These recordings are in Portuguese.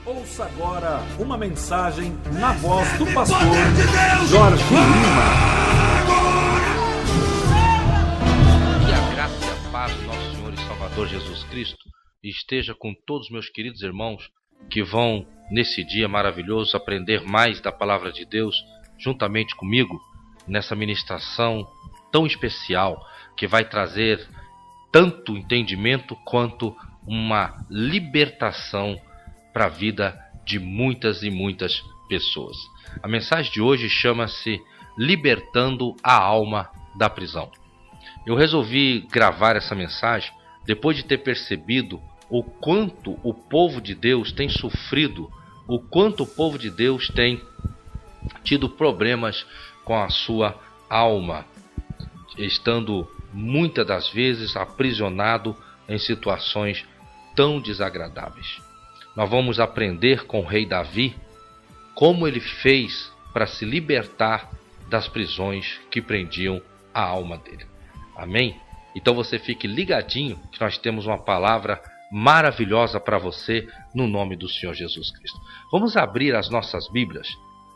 Ouça agora uma mensagem na voz do pastor Jorge Lima. Que a graça e a paz do nosso Senhor e Salvador Jesus Cristo esteja com todos os meus queridos irmãos que vão, nesse dia maravilhoso, aprender mais da Palavra de Deus juntamente comigo, nessa ministração tão especial que vai trazer tanto entendimento quanto uma libertação para a vida de muitas e muitas pessoas. A mensagem de hoje chama-se Libertando a Alma da Prisão. Eu resolvi gravar essa mensagem depois de ter percebido o quanto o povo de Deus tem sofrido, o quanto o povo de Deus tem tido problemas com a sua alma, estando muitas das vezes aprisionado em situações tão desagradáveis. Nós vamos aprender com o rei Davi como ele fez para se libertar das prisões que prendiam a alma dele. Amém? Então você fique ligadinho que nós temos uma palavra maravilhosa para você no nome do Senhor Jesus Cristo. Vamos abrir as nossas Bíblias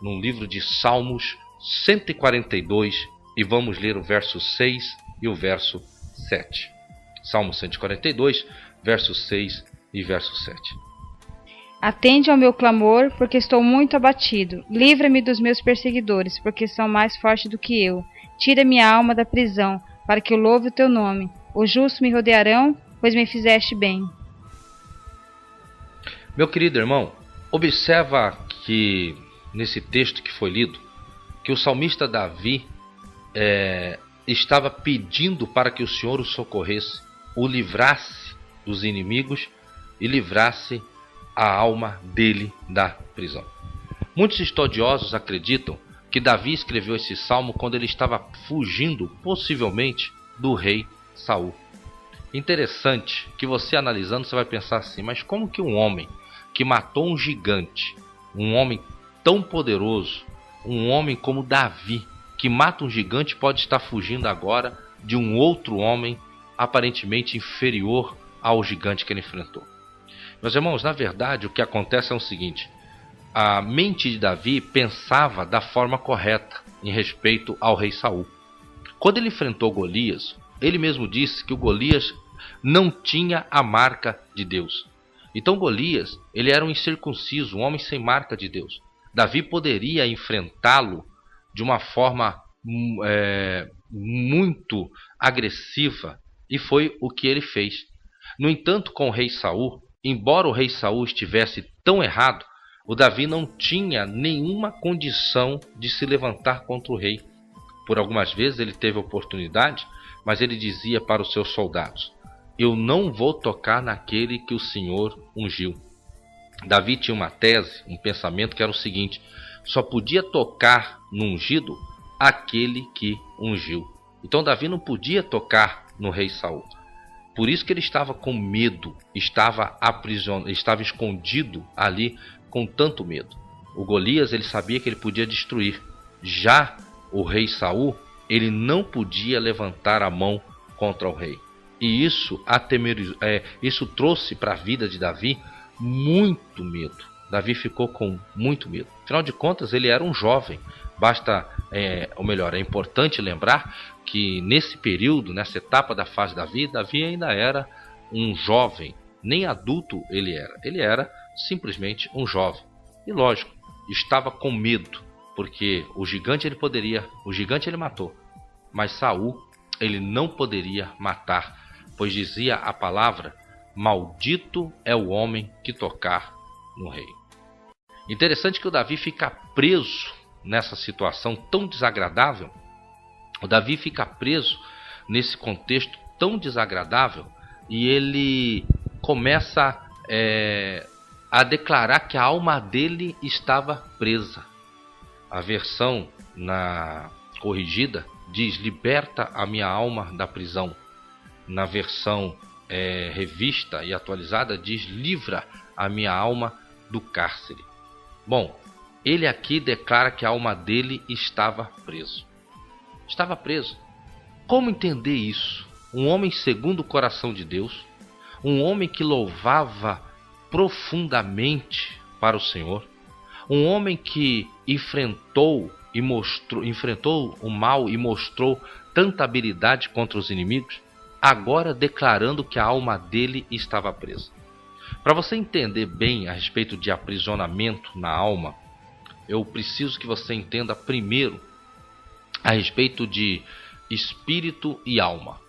no livro de Salmos 142 e vamos ler o verso 6 e o verso 7. Salmo 142, verso 6 e verso 7. Atende ao meu clamor, porque estou muito abatido. Livra-me dos meus perseguidores, porque são mais fortes do que eu. Tira minha alma da prisão, para que eu louve o teu nome. Os justos me rodearão, pois me fizeste bem. Meu querido irmão, observa que nesse texto que foi lido, que o salmista Davi estava pedindo para que o Senhor o socorresse, o livrasse dos inimigos e livrasse a alma dele da prisão. Muitos estudiosos acreditam que Davi escreveu esse salmo quando ele estava fugindo, possivelmente, do rei Saul. Interessante que você analisando, você vai pensar assim, mas como que um homem que matou um gigante, um homem tão poderoso, um homem como Davi, que mata um gigante, pode estar fugindo agora de um outro homem aparentemente inferior ao gigante que ele enfrentou? Meus irmãos, na verdade, o que acontece é o seguinte: a mente de Davi pensava da forma correta em respeito ao rei Saul. Quando ele enfrentou Golias, ele mesmo disse que o Golias não tinha a marca de Deus. Então Golias, ele era um incircunciso, um homem sem marca de Deus. Davi poderia enfrentá-lo de uma forma muito agressiva, e foi o que ele fez. No entanto, com o rei Saul, embora o rei Saul estivesse tão errado, o Davi não tinha nenhuma condição de se levantar contra o rei. Por algumas vezes ele teve oportunidade, mas ele dizia para os seus soldados: eu não vou tocar naquele que o Senhor ungiu. Davi tinha uma tese, um pensamento que era o seguinte: só podia tocar no ungido aquele que ungiu. Então Davi não podia tocar no rei Saul. Por isso que ele estava com medo, estava escondido ali com tanto medo. O Golias, ele sabia que ele podia destruir. Já o rei Saul, ele não podia levantar a mão contra o rei. E isso trouxe para a vida de Davi muito medo. Davi ficou com muito medo. Afinal de contas, ele era um jovem. É importante lembrar que nesse período, nessa etapa da fase da vida, Davi ainda era um jovem. Nem adulto ele era. Ele era simplesmente um jovem. E lógico, estava com medo, porque o gigante ele matou. Mas Saul, ele não poderia matar, pois dizia a palavra: maldito é o homem que tocar no rei. Interessante que o Davi fica preso nessa situação tão desagradável. O Davi fica preso nesse contexto tão desagradável e ele começa a declarar que a alma dele estava presa. A versão na corrigida diz: liberta a minha alma da prisão. Na versão revista e atualizada diz: livra a minha alma do cárcere. Bom, ele aqui declara que a alma dele estava preso. Estava preso. Como entender isso? Um homem segundo o coração de Deus, um homem que louvava profundamente para o Senhor, um homem que enfrentou o mal e mostrou tanta habilidade contra os inimigos, agora declarando que a alma dele estava presa. Para você entender bem a respeito de aprisionamento na alma, eu preciso que você entenda primeiro a respeito de espírito e alma,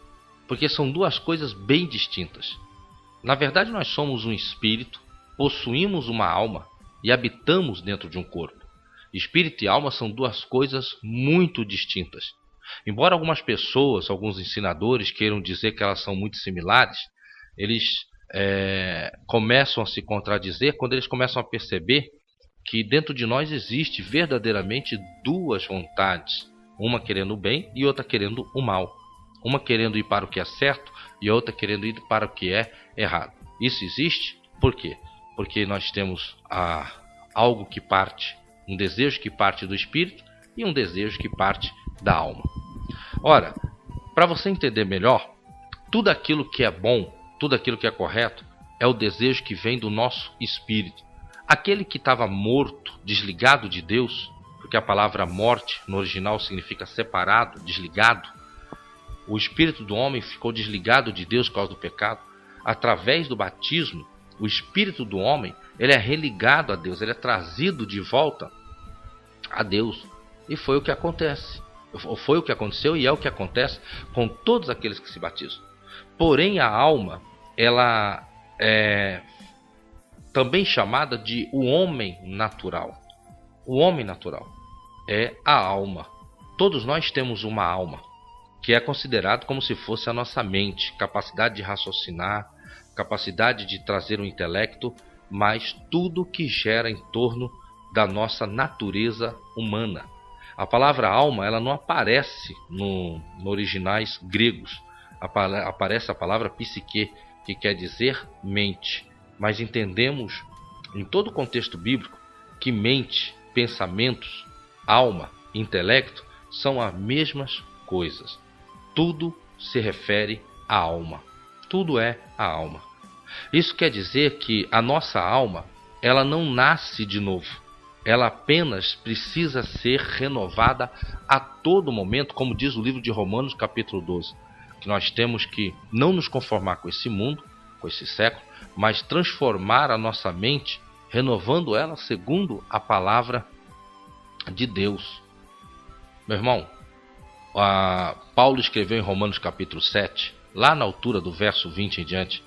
porque são duas coisas bem distintas. Na verdade, nós somos um espírito, possuímos uma alma e habitamos dentro de um corpo. Espírito e alma são duas coisas muito distintas. Embora algumas pessoas, alguns ensinadores queiram dizer que elas são muito similares, eles começam a se contradizer quando eles começam a perceber que dentro de nós existe verdadeiramente duas vontades, uma querendo o bem e outra querendo o mal, uma querendo ir para o que é certo e outra querendo ir para o que é errado. Isso existe por quê? Porque nós temos algo que parte, um desejo que parte do espírito e um desejo que parte da alma. Ora, para você entender melhor, tudo aquilo que é bom, tudo aquilo que é correto, é o desejo que vem do nosso espírito. Aquele que estava morto, desligado de Deus, porque a palavra morte no original significa separado, desligado. O espírito do homem ficou desligado de Deus por causa do pecado. Através do batismo, o espírito do homem ele é religado a Deus, ele é trazido de volta a Deus. E foi o que acontece. Foi o que aconteceu e é o que acontece com todos aqueles que se batizam. Porém, a alma, ela é também chamada de o homem natural. O homem natural é a alma. Todos nós temos uma alma, que é considerado como se fosse a nossa mente, capacidade de raciocinar, capacidade de trazer um intelecto, mas tudo que gera em torno da nossa natureza humana. A palavra alma ela não aparece no originais gregos. Aparece a palavra psique, que quer dizer mente. Mas entendemos, em todo o contexto bíblico, que mente, pensamentos, alma, intelecto são as mesmas coisas. Tudo se refere à alma. Tudo é a alma. Isso quer dizer que a nossa alma ela não nasce de novo. Ela apenas precisa ser renovada a todo momento, como diz o livro de Romanos, capítulo 12. Que nós temos que não nos conformar com esse mundo, com esse século, mas transformar a nossa mente, renovando ela segundo a palavra de Deus. Meu irmão, Paulo escreveu em Romanos capítulo 7, lá na altura do verso 20 em diante: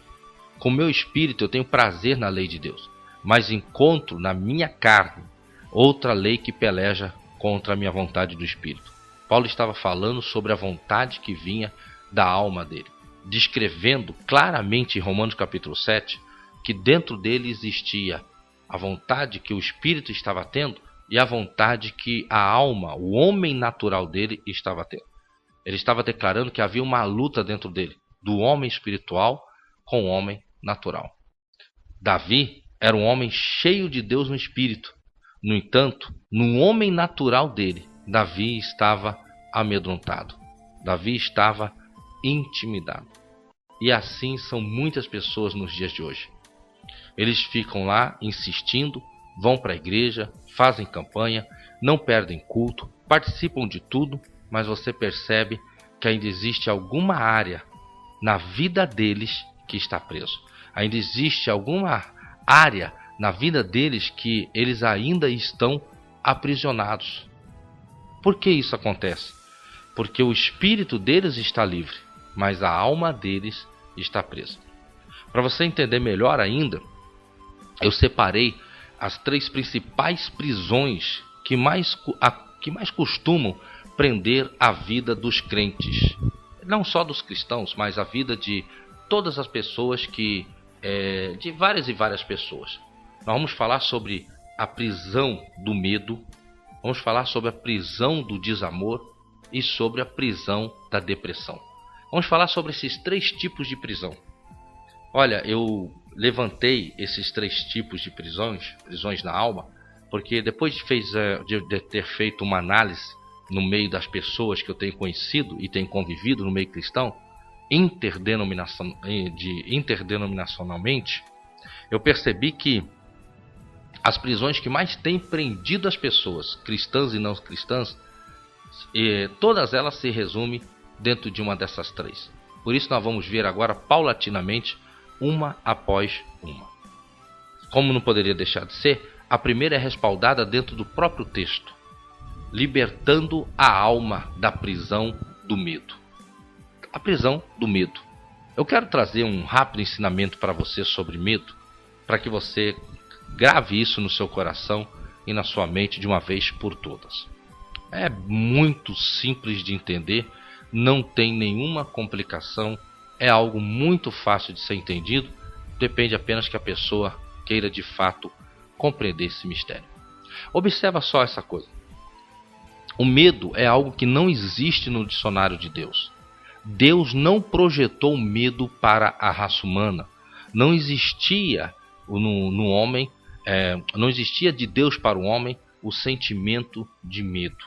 com meu espírito eu tenho prazer na lei de Deus, mas encontro na minha carne outra lei que peleja contra a minha vontade do espírito. Paulo estava falando sobre a vontade que vinha da alma dele, descrevendo claramente em Romanos capítulo 7 que dentro dele existia a vontade que o espírito estava tendo e a vontade que a alma, o homem natural dele, estava tendo. Ele estava declarando que havia uma luta dentro dele, do homem espiritual com o homem natural. Davi era um homem cheio de Deus no espírito. No entanto, no homem natural dele, Davi estava amedrontado. Davi estava intimidado. E assim são muitas pessoas nos dias de hoje. Eles ficam lá insistindo, vão para a igreja, fazem campanha, não perdem culto, participam de tudo, mas você percebe que ainda existe alguma área na vida deles que está preso. Ainda existe alguma área na vida deles que eles ainda estão aprisionados. Por que isso acontece? Porque o espírito deles está livre, mas a alma deles está presa. Para você entender melhor ainda, eu separei as 3 principais prisões que mais costumam prender a vida dos crentes. Não só dos cristãos, mas a vida de todas as pessoas de várias e várias pessoas. Nós vamos falar sobre a prisão do medo, vamos falar sobre a prisão do desamor e sobre a prisão da depressão. Vamos falar sobre esses 3 tipos de prisão. Olha, eu levantei esses 3 tipos de prisões na alma, porque depois de ter feito uma análise no meio das pessoas que eu tenho conhecido e tenho convivido no meio cristão, interdenominacionalmente, eu percebi que as prisões que mais têm prendido as pessoas, cristãs e não cristãs, todas elas se resumem dentro de uma dessas três. Por isso nós vamos ver agora paulatinamente, uma após uma. Como não poderia deixar de ser, a primeira é respaldada dentro do próprio texto, libertando a alma da prisão do medo. A prisão do medo. Eu quero trazer um rápido ensinamento para você sobre medo, para que você grave isso no seu coração e na sua mente de uma vez por todas. É muito simples de entender, não tem nenhuma complicação, é algo muito fácil de ser entendido, depende apenas que a pessoa queira de fato compreender esse mistério. Observa só essa coisa. O medo é algo que não existe no dicionário de Deus. Deus não projetou medo para a raça humana. Não existia no homem, não existia de Deus para o homem o sentimento de medo.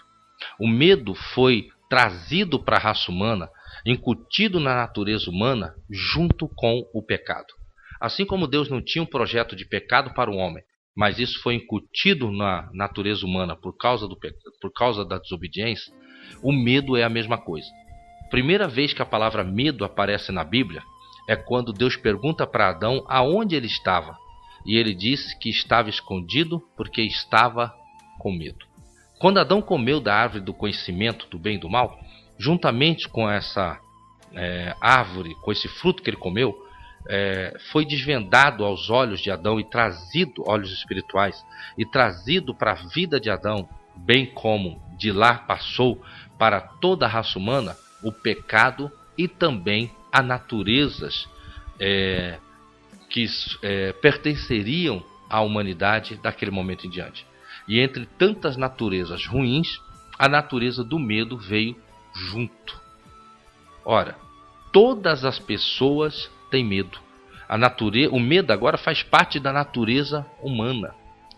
O medo foi trazido para a raça humana, incutido na natureza humana junto com o pecado. Assim como Deus não tinha um projeto de pecado para o homem, mas isso foi incutido na natureza humana por causa da desobediência, o medo é a mesma coisa. Primeira vez que a palavra medo aparece na Bíblia é quando Deus pergunta para Adão aonde ele estava. E ele disse que estava escondido porque estava com medo. Quando Adão comeu da árvore do conhecimento do bem e do mal, juntamente com essa árvore, com esse fruto que ele comeu, foi desvendado aos olhos de Adão e trazido, olhos espirituais, e trazido para a vida de Adão, bem como de lá passou para toda a raça humana, o pecado e também a naturezas que pertenceriam à humanidade daquele momento em diante. E entre tantas naturezas ruins, a natureza do medo veio junto. Ora, todas as pessoas têm medo. O medo agora faz parte da natureza humana.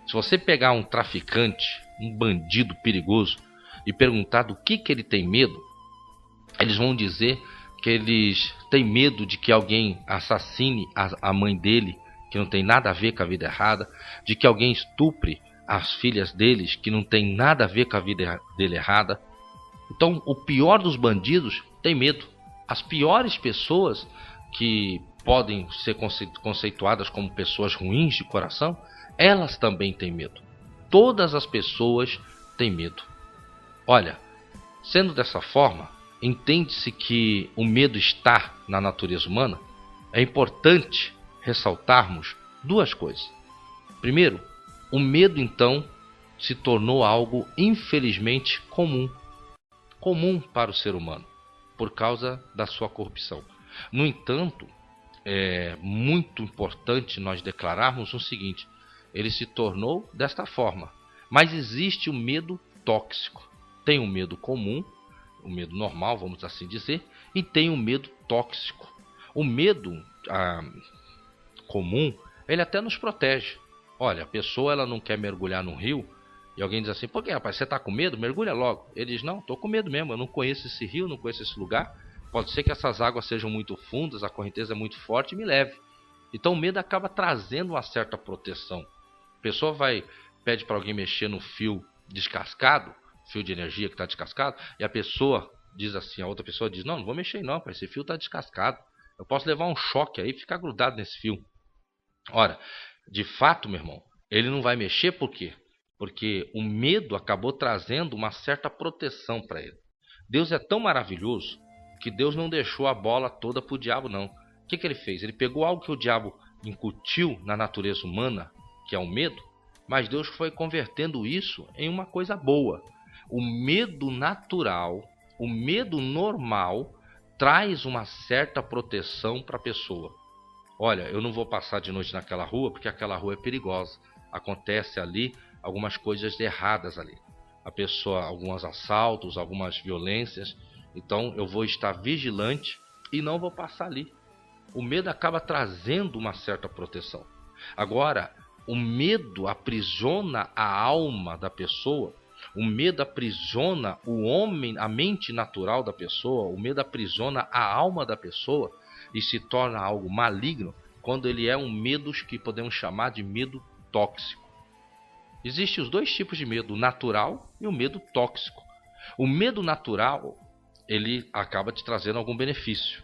Se você pegar um traficante, um bandido perigoso, e perguntar do que ele tem medo, eles vão dizer que eles têm medo de que alguém assassine a mãe dele, que não tem nada a ver com a vida errada, de que alguém estupre as filhas deles, que não tem nada a ver com a vida dele errada. Então, o pior dos bandidos tem medo. As piores pessoas que podem ser conceituadas como pessoas ruins de coração, elas também têm medo. Todas as pessoas têm medo. Olha, sendo dessa forma, entende-se que o medo está na natureza humana. É importante ressaltarmos duas coisas. Primeiro, o medo então se tornou algo infelizmente comum para o ser humano, por causa da sua corrupção. No entanto, é muito importante nós declararmos o seguinte: ele se tornou desta forma, mas existe o medo tóxico. Tem o medo comum, o medo normal, vamos assim dizer, e tem o medo tóxico. O medo comum, ele até nos protege. Olha, a pessoa ela não quer mergulhar no rio, e alguém diz assim: por que, rapaz, você está com medo? Mergulha logo. Ele diz: não, estou com medo mesmo, eu não conheço esse rio, não conheço esse lugar. Pode ser que essas águas sejam muito fundas, a correnteza é muito forte e me leve. Então o medo acaba trazendo uma certa proteção. A pessoa pede para alguém mexer no fio descascado, fio de energia que está descascado, e a pessoa diz assim, a outra pessoa diz: não vou mexer não, esse fio está descascado. Eu posso levar um choque aí e ficar grudado nesse fio. Ora, de fato, meu irmão, ele não vai mexer por quê? Porque o medo acabou trazendo uma certa proteção para ele. Deus é tão maravilhoso que Deus não deixou a bola toda para o diabo, não. O que ele fez? Ele pegou algo que o diabo incutiu na natureza humana, que é o medo, mas Deus foi convertendo isso em uma coisa boa. O medo natural, o medo normal, traz uma certa proteção para a pessoa. Olha, eu não vou passar de noite naquela rua porque aquela rua é perigosa. Acontece ali algumas coisas erradas ali. A pessoa, alguns assaltos, algumas violências. Então eu vou estar vigilante e não vou passar ali. O medo acaba trazendo uma certa proteção. Agora, o medo aprisiona a alma da pessoa. O medo aprisiona o homem, a mente natural da pessoa. O medo aprisiona a alma da pessoa e se torna algo maligno quando ele é um medo que podemos chamar de medo tóxico. Existem os dois tipos de medo, o natural e o medo tóxico. O medo natural, ele acaba te trazendo algum benefício.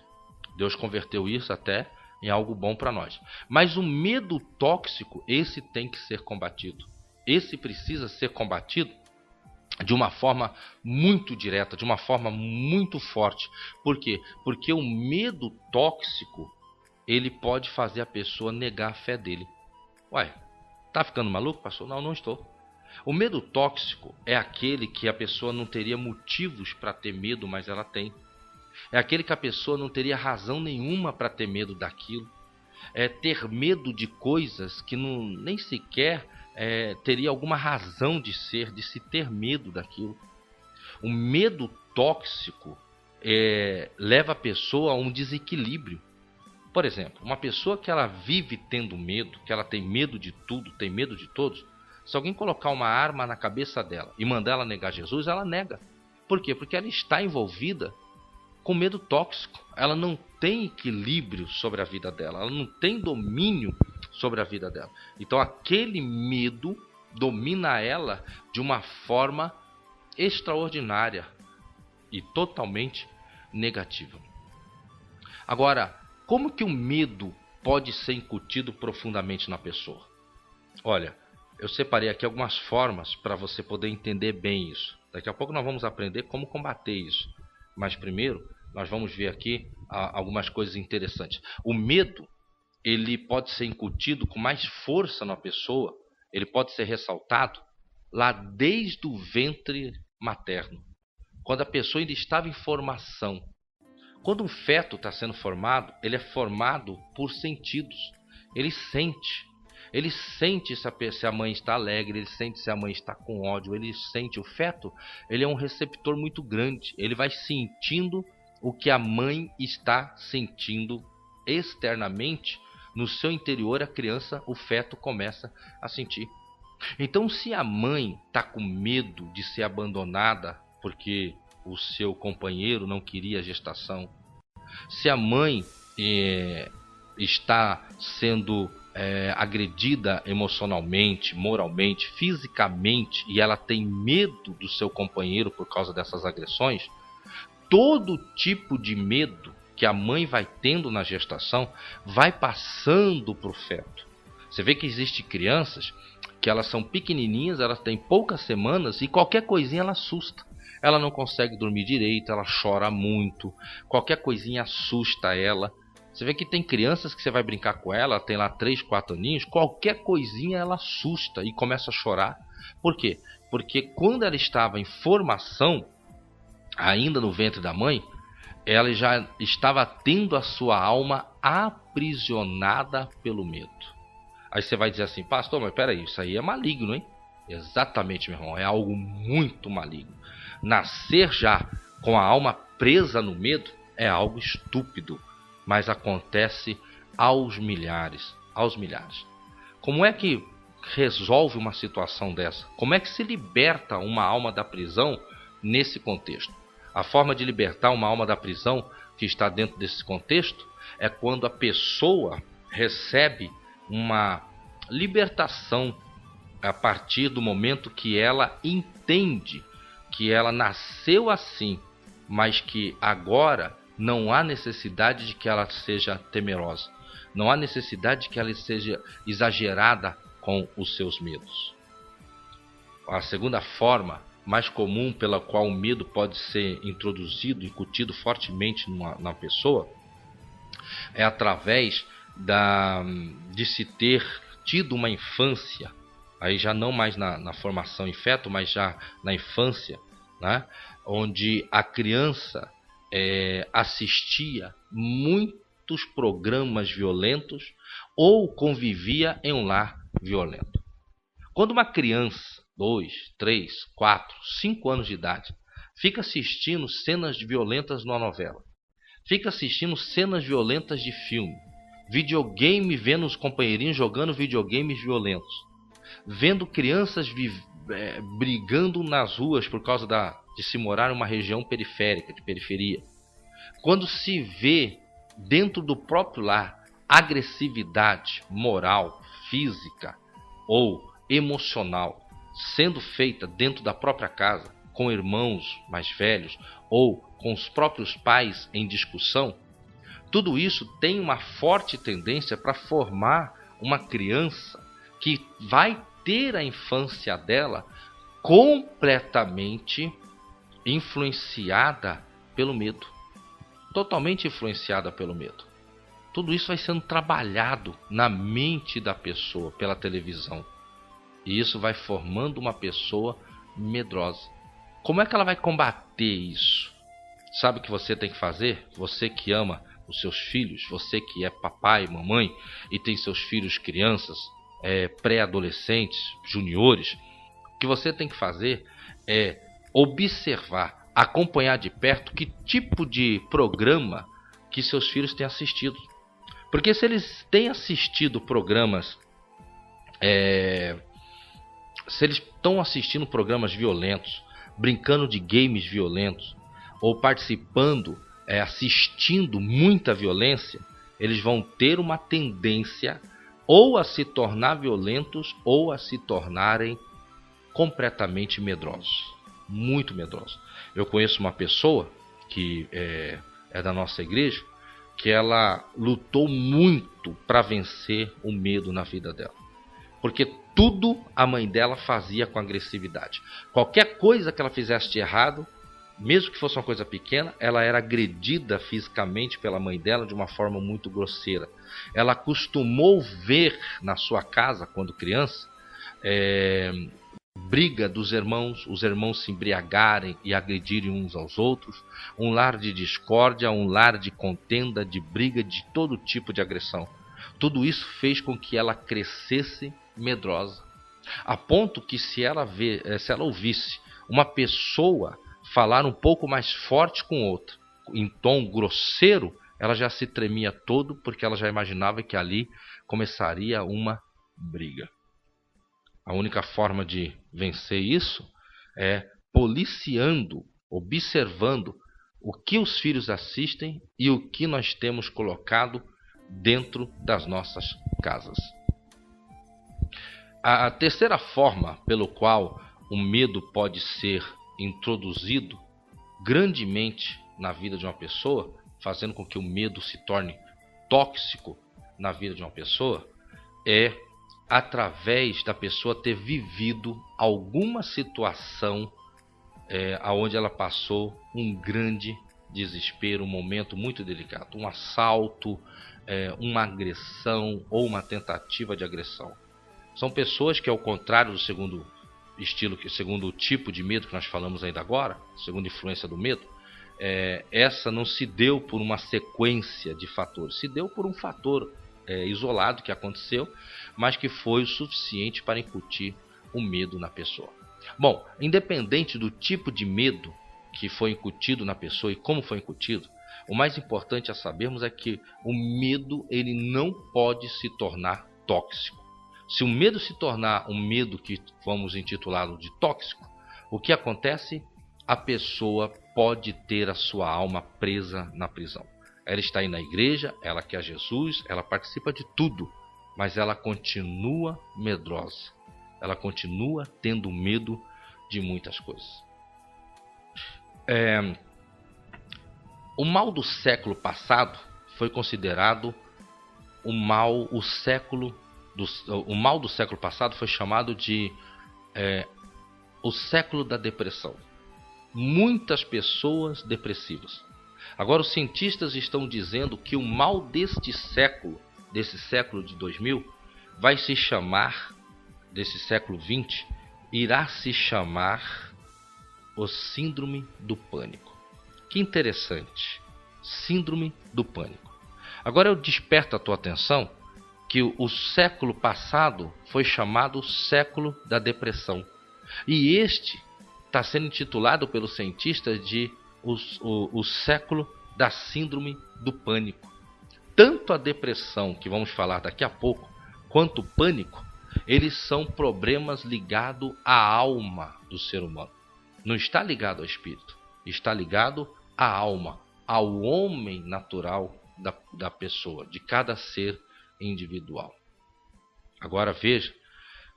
Deus converteu isso até em algo bom para nós. Mas o medo tóxico, esse tem que ser combatido. Esse precisa ser combatido de uma forma muito direta, de uma forma muito forte. Por quê? Porque o medo tóxico, ele pode fazer a pessoa negar a fé dele. Ué, tá ficando maluco, pastor? Não, não estou. O medo tóxico é aquele que a pessoa não teria motivos para ter medo, mas ela tem. É aquele que a pessoa não teria razão nenhuma para ter medo daquilo. É ter medo de coisas que nem sequer teria alguma razão de ser, de se ter medo daquilo. O medo tóxico leva a pessoa a um desequilíbrio. Por exemplo, uma pessoa que ela vive tendo medo, que ela tem medo de tudo, tem medo de todos, se alguém colocar uma arma na cabeça dela e mandar ela negar Jesus, ela nega. Por quê? Porque ela está envolvida com medo tóxico. Ela não tem equilíbrio sobre a vida dela, ela não tem domínio sobre a vida dela. Então aquele medo domina ela de uma forma extraordinária e totalmente negativa. Agora, como que o medo pode ser incutido profundamente na pessoa? Olha, eu separei aqui algumas formas para você poder entender bem isso. Daqui a pouco nós vamos aprender como combater isso. Mas primeiro, nós vamos ver aqui algumas coisas interessantes. O medo, ele pode ser incutido com mais força na pessoa, ele pode ser ressaltado lá desde o ventre materno, quando a pessoa ainda estava em formação. Quando um feto está sendo formado, ele é formado por sentidos. Ele sente se a mãe está alegre, ele sente se a mãe está com ódio, ele sente. O feto, ele é um receptor muito grande, ele vai sentindo o que a mãe está sentindo externamente. No seu interior, a criança, o feto, começa a sentir. Então, se a mãe está com medo de ser abandonada porque o seu companheiro não queria a gestação, se a mãe está sendo agredida emocionalmente, moralmente, fisicamente, e ela tem medo do seu companheiro por causa dessas agressões, todo tipo de medo que a mãe vai tendo na gestação vai passando para o feto. Você vê que existem crianças que elas são pequenininhas, elas têm poucas semanas e qualquer coisinha ela assusta. Ela não consegue dormir direito, ela chora muito, qualquer coisinha assusta ela. Você vê que tem crianças que você vai brincar com ela, tem lá 3, 4 aninhos, qualquer coisinha ela assusta e começa a chorar. Por quê? Porque quando ela estava em formação, ainda no ventre da mãe, ela já estava tendo a sua alma aprisionada pelo medo. Aí você vai dizer assim, pastor, mas peraí, isso aí é maligno, hein? Exatamente, meu irmão, é algo muito maligno. Nascer já com a alma presa no medo é algo estúpido, mas acontece aos milhares, Como é que resolve uma situação dessa? Como é que se liberta uma alma da prisão nesse contexto? A forma de libertar uma alma da prisão que está dentro desse contexto é quando a pessoa recebe uma libertação a partir do momento que ela entende que ela nasceu assim, mas que agora não há necessidade de que ela seja temerosa. Não há necessidade de que ela seja exagerada com os seus medos. A segunda forma mais comum pela qual o medo pode ser introduzido, incutido fortemente na pessoa, é através de se ter tido uma infância, aí já não mais na formação em feto, mas já na infância, né? Onde a criança assistia muitos programas violentos ou convivia em um lar violento. Quando uma criança, 2, 3, 4, 5 anos de idade, fica assistindo cenas violentas numa novela, fica assistindo cenas violentas de filme, videogame, vendo os companheirinhos jogando videogames violentos, vendo crianças brigando nas ruas por causa de se morar em uma região periférica, de periferia. Quando se vê dentro do próprio lar agressividade moral, física ou emocional, sendo feita dentro da própria casa, com irmãos mais velhos ou com os próprios pais em discussão, tudo isso tem uma forte tendência para formar uma criança que vai ter a infância dela completamente influenciada pelo medo. Totalmente influenciada pelo medo. Tudo isso vai sendo trabalhado na mente da pessoa pela televisão. E isso vai formando uma pessoa medrosa. Como é que ela vai combater isso? Sabe o que você tem que fazer? Você que ama os seus filhos, você que é papai, mamãe e tem seus filhos crianças, pré-adolescentes, juniores, o que você tem que fazer é observar, acompanhar de perto que tipo de programa que seus filhos têm assistido. Porque se eles têm assistido programas, se eles estão assistindo programas violentos, brincando de games violentos, ou participando, assistindo muita violência, eles vão ter uma tendência ou a se tornar violentos ou a se tornarem completamente medrosos, muito medrosos. Eu conheço uma pessoa que é da nossa igreja, que ela lutou muito para vencer o medo na vida dela. Porque tudo a mãe dela fazia com agressividade. Qualquer coisa que ela fizesse de errado, mesmo que fosse uma coisa pequena, ela era agredida fisicamente pela mãe dela de uma forma muito grosseira. Ela acostumou ver na sua casa, quando criança, briga dos irmãos, os irmãos se embriagarem e agredirem uns aos outros, um lar de discórdia, um lar de contenda, de briga, de todo tipo de agressão. Tudo isso fez com que ela crescesse medrosa, a ponto que se ela ouvisse uma pessoa falar um pouco mais forte com outra, em tom grosseiro, ela já se tremia todo, porque ela já imaginava que ali começaria uma briga. A única forma de vencer isso é policiando, observando o que os filhos assistem e o que nós temos colocado dentro das nossas casas. A terceira forma pelo qual o medo pode ser introduzido grandemente na vida de uma pessoa, fazendo com que o medo se torne tóxico na vida de uma pessoa, é através da pessoa ter vivido alguma situação onde ela passou um grande desespero, um momento muito delicado, um assalto, uma agressão ou uma tentativa de agressão. São pessoas que, ao contrário do segundo tipo de medo que nós falamos ainda agora, segunda influência do medo, essa não se deu por uma sequência de fatores, se deu por um fator isolado que aconteceu, mas que foi o suficiente para incutir o medo na pessoa. Bom, independente do tipo de medo que foi incutido na pessoa e como foi incutido, o mais importante a sabermos é que o medo ele não pode se tornar tóxico. Se o medo se tornar um medo que vamos intitulá-lo de tóxico, o que acontece? A pessoa pode ter a sua alma presa na prisão. Ela está aí na igreja, ela quer Jesus, ela participa de tudo, mas ela continua medrosa. Ela continua tendo medo de muitas coisas. O mal do século passado foi considerado o mal do século passado foi chamado de o século da depressão. Muitas pessoas depressivas. Agora os cientistas estão dizendo que o mal desse século de 2000, vai se chamar, desse século 20, irá se chamar o síndrome do pânico. Que interessante, síndrome do pânico. Agora eu desperto a tua atenção que o século passado foi chamado século da depressão. E este está sendo intitulado pelos cientistas de o século da síndrome do pânico. Tanto a depressão, que vamos falar daqui a pouco, quanto o pânico, eles são problemas ligados à alma do ser humano. Não está ligado ao espírito, está ligado à alma, ao homem natural da pessoa, de cada ser individual. Agora veja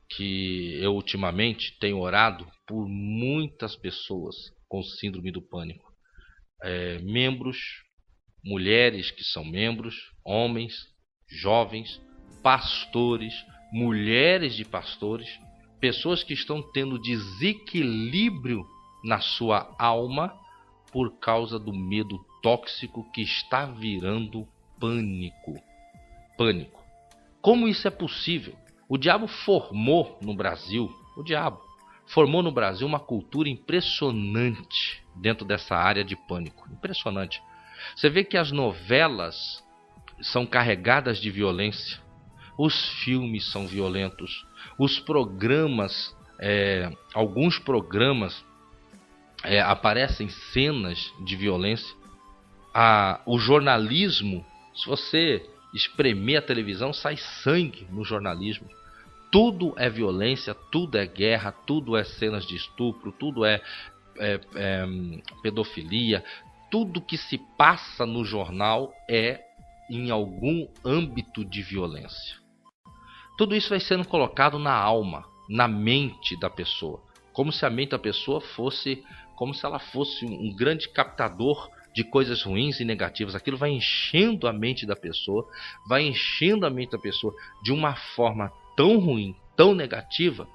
que eu ultimamente tenho orado por muitas pessoas com síndrome do pânico. Membros, mulheres que são membros, homens, jovens, pastores, mulheres de pastores, pessoas que estão tendo desequilíbrio na sua alma por causa do medo tóxico que está virando pânico. Pânico. Como isso é possível? O diabo formou no Brasil uma cultura impressionante dentro dessa área de pânico. Impressionante. Você vê que as novelas são carregadas de violência, os filmes são violentos, os programas, alguns programas aparecem cenas de violência. O jornalismo, se você espremer a televisão, sai sangue no jornalismo. Tudo é violência, tudo é guerra, tudo é cenas de estupro, tudo é pedofilia. Tudo que se passa no jornal é em algum âmbito de violência. Tudo isso vai sendo colocado na alma, na mente da pessoa, como se a mente da pessoa fosse, como se ela fosse um grande captador de coisas ruins e negativas. Aquilo vai enchendo a mente da pessoa, de uma forma tão ruim, tão negativa,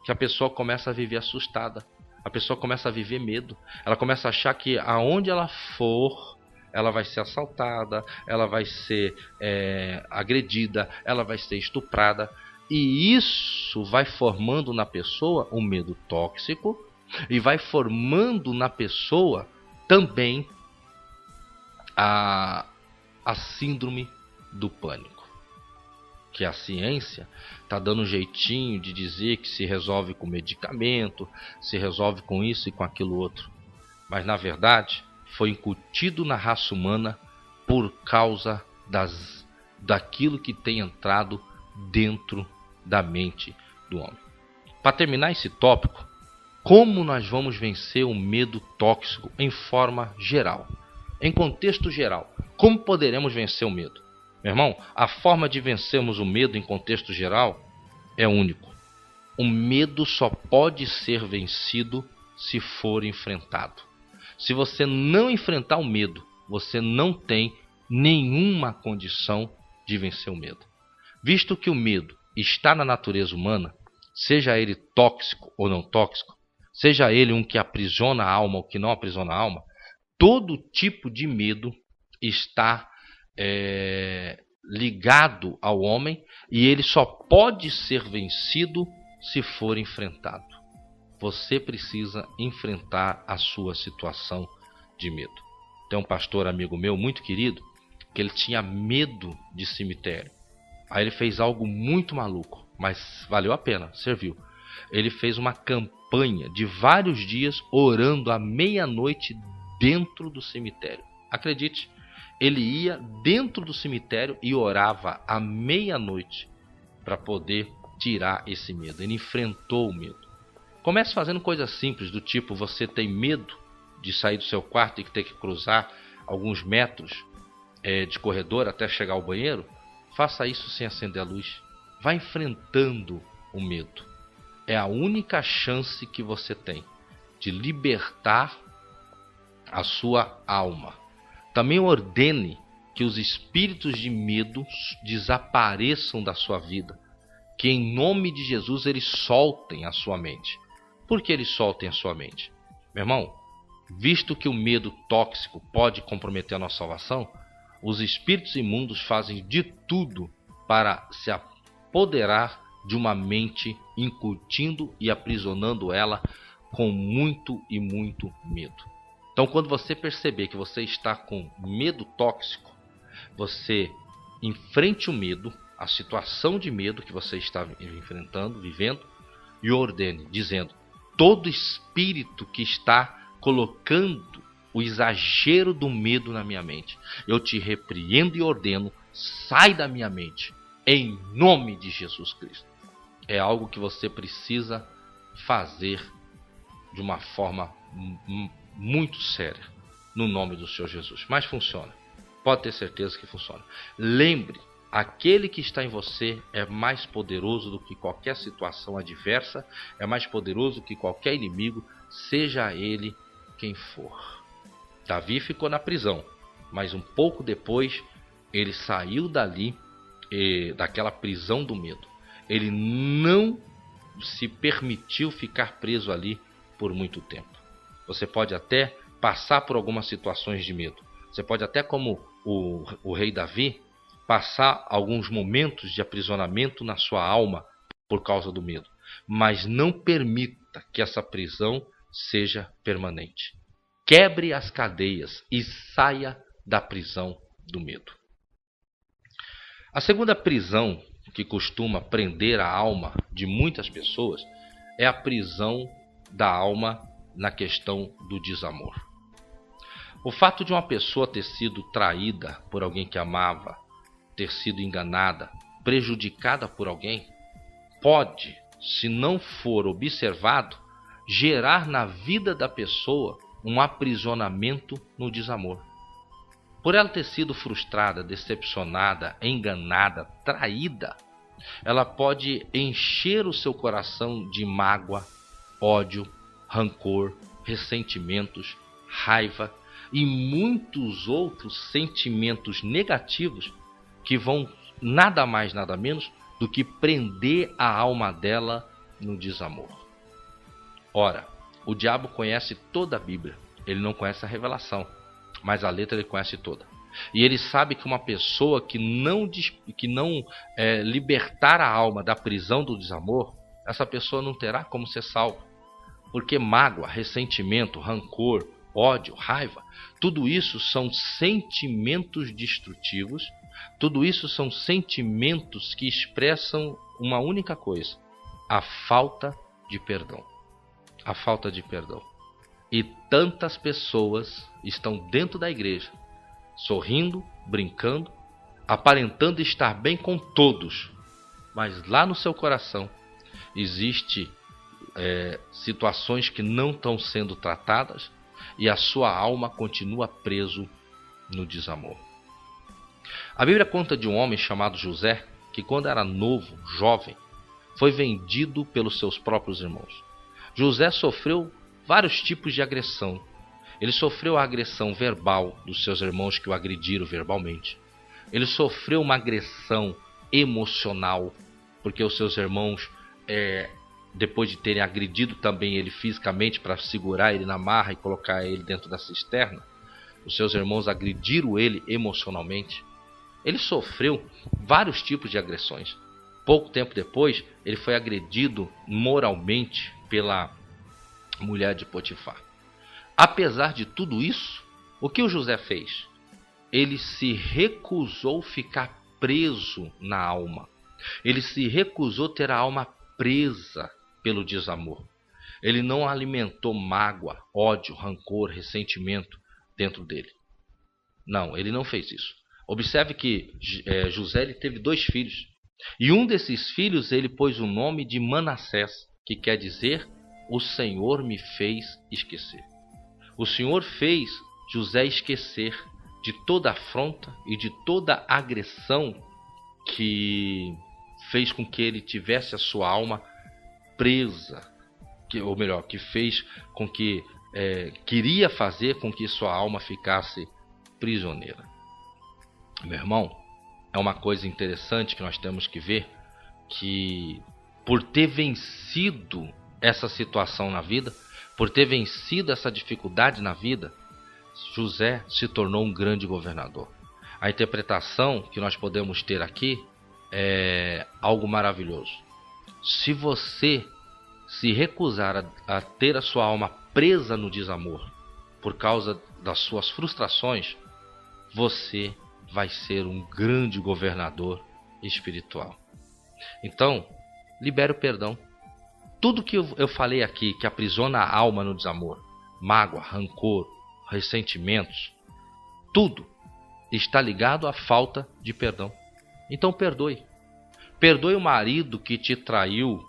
que a pessoa começa a viver assustada. A pessoa começa a viver medo. Ela começa a achar que aonde ela for, ela vai ser assaltada, ela vai ser agredida, ela vai ser estuprada. E isso vai formando na pessoa um medo tóxico e vai formando na pessoa também a síndrome do pânico, que a ciência está dando um jeitinho de dizer que se resolve com medicamento, se resolve com isso e com aquilo outro. Mas na verdade foi incutido na raça humana por causa daquilo que tem entrado dentro da mente do homem. Para terminar esse tópico, como nós vamos vencer o medo tóxico em forma geral? Em contexto geral, como poderemos vencer o medo? Meu irmão, a forma de vencermos o medo em contexto geral é único. O medo só pode ser vencido se for enfrentado. Se você não enfrentar o medo, você não tem nenhuma condição de vencer o medo. Visto que o medo está na natureza humana, seja ele tóxico ou não tóxico, seja ele um que aprisiona a alma ou que não aprisiona a alma, todo tipo de medo está ligado ao homem e ele só pode ser vencido se for enfrentado. Você precisa enfrentar a sua situação de medo. Tem um pastor amigo meu muito querido que ele tinha medo de cemitério. Aí ele fez algo muito maluco, mas valeu a pena, serviu. Ele fez uma campanha de vários dias orando à meia-noite dentro do cemitério. Acredite, ele ia dentro do cemitério e orava à meia-noite para poder tirar esse medo. Ele enfrentou o medo. Comece fazendo coisas simples, do tipo, você tem medo de sair do seu quarto e ter que cruzar alguns metros de corredor até chegar ao banheiro. Faça isso sem acender a luz. Vá enfrentando o medo. É a única chance que você tem de libertar a sua alma. Também ordene que os espíritos de medo desapareçam da sua vida. Que em nome de Jesus eles soltem a sua mente. Por que eles soltem a sua mente? Meu irmão, visto que o medo tóxico pode comprometer a nossa salvação, os espíritos imundos fazem de tudo para se apoderar de uma mente, incutindo e aprisionando ela com muito e muito medo. Então, quando você perceber que você está com medo tóxico, você enfrente o medo, a situação de medo que você está enfrentando, vivendo, e ordene, dizendo: todo espírito que está colocando o exagero do medo na minha mente, eu te repreendo e ordeno, sai da minha mente, em nome de Jesus Cristo. É algo que você precisa fazer de uma forma muito séria, no nome do Senhor Jesus. Mas funciona. Pode ter certeza que funciona. Lembre aquele que está em você é mais poderoso do que qualquer situação adversa, é mais poderoso que qualquer inimigo, seja ele quem for. Davi ficou na prisão, mas um pouco depois ele saiu dali, daquela prisão do medo. Ele não se permitiu ficar preso ali por muito tempo. Você pode até passar por algumas situações de medo. Você pode até, como o rei Davi, passar alguns momentos de aprisionamento na sua alma por causa do medo. Mas não permita que essa prisão seja permanente. Quebre as cadeias e saia da prisão do medo. A segunda prisão que costuma prender a alma de muitas pessoas é a prisão da alma na questão do desamor. O fato de uma pessoa ter sido traída por alguém que amava, ter sido enganada, prejudicada por alguém, pode, se não for observado, gerar na vida da pessoa um aprisionamento no desamor. Por ela ter sido frustrada, decepcionada, enganada, traída, ela pode encher o seu coração de mágoa, ódio, rancor, ressentimentos, raiva e muitos outros sentimentos negativos que vão nada mais, nada menos do que prender a alma dela no desamor. Ora, o diabo conhece toda a Bíblia, ele não conhece a revelação, mas a letra ele conhece toda. E ele sabe que uma pessoa que não libertar a alma da prisão do desamor, essa pessoa não terá como ser salva. Porque mágoa, ressentimento, rancor, ódio, raiva, tudo isso são sentimentos destrutivos, tudo isso são sentimentos que expressam uma única coisa: a falta de perdão. A falta de perdão. E tantas pessoas estão dentro da igreja, sorrindo, brincando, aparentando estar bem com todos, mas lá no seu coração existe situações que não estão sendo tratadas e a sua alma continua preso no desamor. A Bíblia conta de um homem chamado José, que quando era novo, jovem, foi vendido pelos seus próprios irmãos. José sofreu vários tipos de agressão. Ele sofreu a agressão verbal dos seus irmãos que o agrediram verbalmente. Ele sofreu uma agressão emocional, porque os seus irmãos, depois de terem agredido também ele fisicamente para segurar ele na marra e colocar ele dentro da cisterna, os seus irmãos agrediram ele emocionalmente. Ele sofreu vários tipos de agressões. Pouco tempo depois, ele foi agredido moralmente pela mulher de Potifar. Apesar de tudo isso, o que o José fez? Ele se recusou ficar preso na alma. Ele se recusou ter a alma presa pelo desamor. Ele não alimentou mágoa, ódio, rancor, ressentimento dentro dele. Não, ele não fez isso. Observe que José ele teve 2 filhos. E um desses filhos ele pôs o nome de Manassés, que quer dizer: o Senhor me fez esquecer. O Senhor fez José esquecer de toda afronta e de toda agressão que fez com que ele tivesse a sua alma presa, ou melhor, que fez com que queria fazer com que sua alma ficasse prisioneira. Meu irmão, é uma coisa interessante que nós temos que ver, que por ter vencido essa situação na vida, por ter vencido essa dificuldade na vida, José se tornou um grande governador. A interpretação que nós podemos ter aqui é algo maravilhoso. Se você se recusar a ter a sua alma presa no desamor por causa das suas frustrações, você vai ser um grande governador espiritual. Então, libere o perdão. Tudo que eu falei aqui que aprisiona a alma no desamor, mágoa, rancor, ressentimentos, tudo está ligado à falta de perdão. Então perdoe. Perdoe o marido que te traiu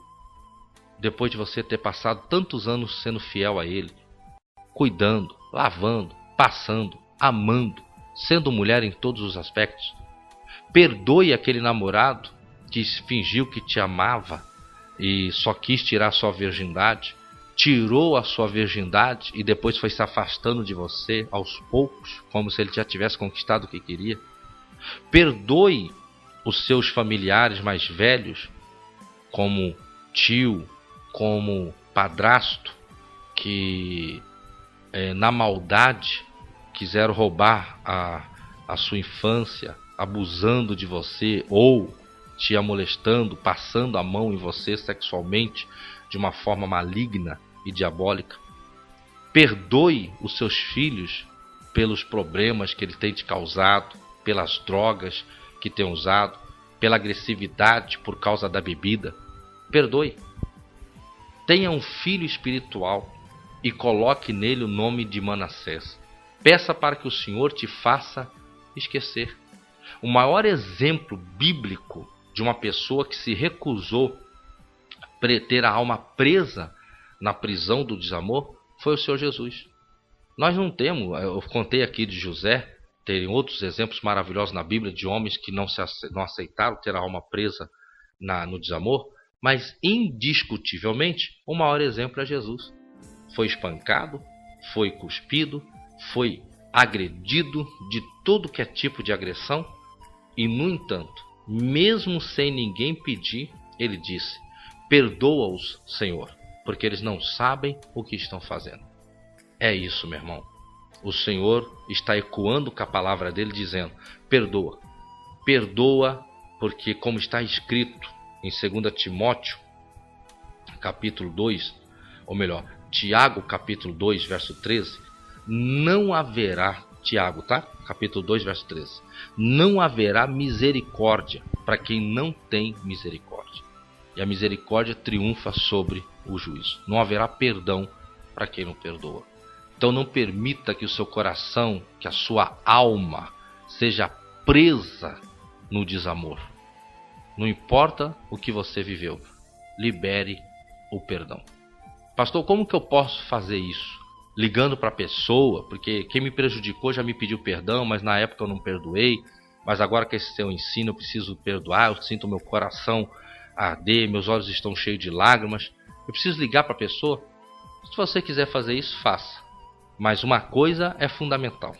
depois de você ter passado tantos anos sendo fiel a ele, cuidando, lavando, passando, amando, sendo mulher em todos os aspectos. Perdoe aquele namorado que fingiu que te amava e só quis tirar sua virgindade, tirou a sua virgindade e depois foi se afastando de você aos poucos, como se ele já tivesse conquistado o que queria. Perdoe os seus familiares mais velhos, como tio, como padrasto, que na maldade quiseram roubar a sua infância, abusando de você ou te molestando, passando a mão em você sexualmente de uma forma maligna e diabólica. Perdoe os seus filhos pelos problemas que ele tem te causado, pelas drogas que tem usado, pela agressividade por causa da bebida. Perdoe. Tenha um filho espiritual e coloque nele o nome de Manassés. Peça para que o Senhor te faça esquecer. O maior exemplo bíblico de uma pessoa que se recusou a ter a alma presa na prisão do desamor foi o Senhor Jesus. Nós não temos, eu contei aqui de José, tem outros exemplos maravilhosos na Bíblia de homens que não aceitaram ter a alma presa no desamor, mas indiscutivelmente o maior exemplo é Jesus. Foi espancado, foi cuspido, foi agredido de todo que é tipo de agressão e, no entanto, mesmo sem ninguém pedir, ele disse: perdoa-os, Senhor, porque eles não sabem o que estão fazendo. É isso, meu irmão. O Senhor está ecoando com a palavra dele, dizendo: perdoa. Perdoa, porque como está escrito em 2 Timóteo, capítulo 2, ou melhor, Tiago, capítulo 2, verso 13, não haverá, Tiago, tá? Capítulo 2, verso 13, não haverá misericórdia para quem não tem misericórdia. E a misericórdia triunfa sobre o juízo. Não haverá perdão para quem não perdoa. Então não permita que o seu coração, que a sua alma seja presa no desamor. Não importa o que você viveu, libere o perdão. Pastor, como que eu posso fazer isso? Ligando para a pessoa, porque quem me prejudicou já me pediu perdão, mas na época eu não perdoei, mas agora que esse seu ensino eu preciso perdoar, eu sinto meu coração arder, meus olhos estão cheios de lágrimas, eu preciso ligar para a pessoa. Se você quiser fazer isso, faça. Mas uma coisa é fundamental.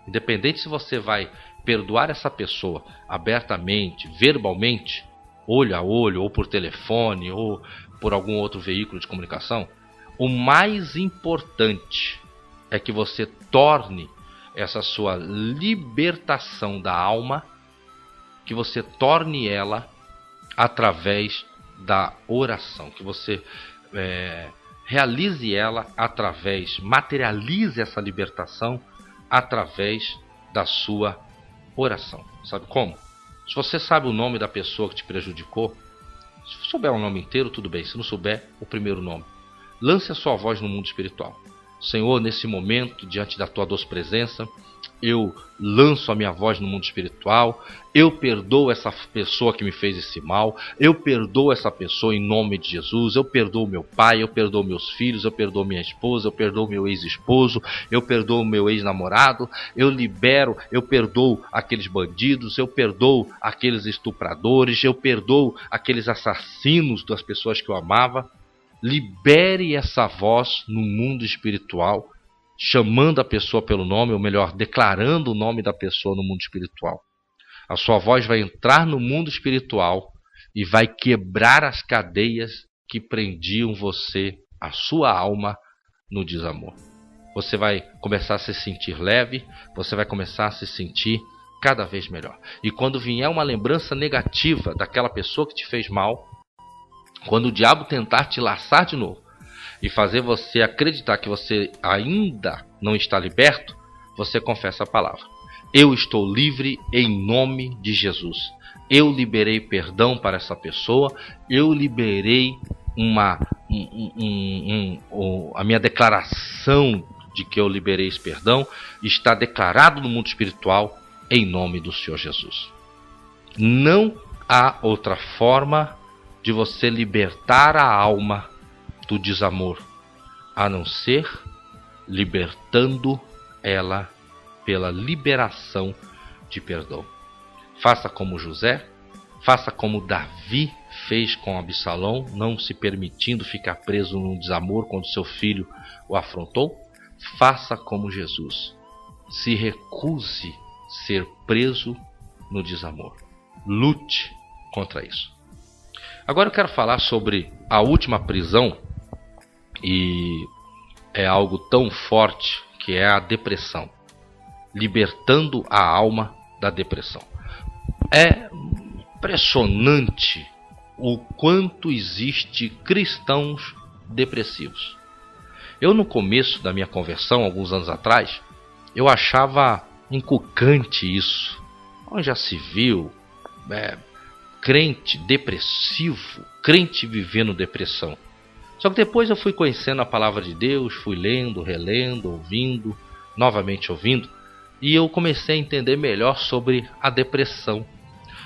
Independente se você vai perdoar essa pessoa abertamente, verbalmente, olho a olho, ou por telefone, ou por algum outro veículo de comunicação, o mais importante é que você torne essa sua libertação da alma, que você torne ela através da oração, que você realize ela através, materialize essa libertação através da sua oração. Sabe como? Se você sabe o nome da pessoa que te prejudicou, se souber o nome inteiro, tudo bem. Se não souber, o primeiro nome. Lance a sua voz no mundo espiritual. Senhor, nesse momento, diante da tua doce presença, eu lanço a minha voz no mundo espiritual, eu perdoo essa pessoa que me fez esse mal, eu perdoo essa pessoa em nome de Jesus, eu perdoo meu pai, eu perdoo meus filhos, eu perdoo minha esposa, eu perdoo meu ex-esposo, eu perdoo meu ex-namorado, eu libero, eu perdoo aqueles bandidos, eu perdoo aqueles estupradores, eu perdoo aqueles assassinos das pessoas que eu amava. Libere essa voz no mundo espiritual, chamando a pessoa pelo nome, ou melhor, declarando o nome da pessoa no mundo espiritual. A sua voz vai entrar no mundo espiritual e vai quebrar as cadeias que prendiam você, a sua alma, no desamor. Você vai começar a se sentir leve, você vai começar a se sentir cada vez melhor. E quando vier uma lembrança negativa daquela pessoa que te fez mal, quando o diabo tentar te laçar de novo e fazer você acreditar que você ainda não está liberto, você confessa a palavra: eu estou livre em nome de Jesus. Eu liberei perdão para essa pessoa, eu liberei a minha declaração de que eu liberei esse perdão, está declarado no mundo espiritual em nome do Senhor Jesus. Não há outra forma de você libertar a alma do desamor, a não ser libertando ela pela liberação de perdão. faça como José, faça como Davi fez com Absalão, não se permitindo ficar preso num desamor quando seu filho o afrontou. Faça como Jesus, se recuse ser preso no desamor. Lute contra isso. Agora eu quero falar sobre a última prisão, e é algo tão forte que é a depressão. Libertando a alma da depressão. É impressionante o quanto existe cristãos depressivos. Eu, no começo da minha conversão, alguns anos atrás, eu achava encucante isso. Onde já se viu crente depressivo, crente vivendo depressão. Só que depois eu fui conhecendo a palavra de Deus, fui lendo, relendo, ouvindo, novamente ouvindo, e eu comecei a entender melhor sobre a depressão.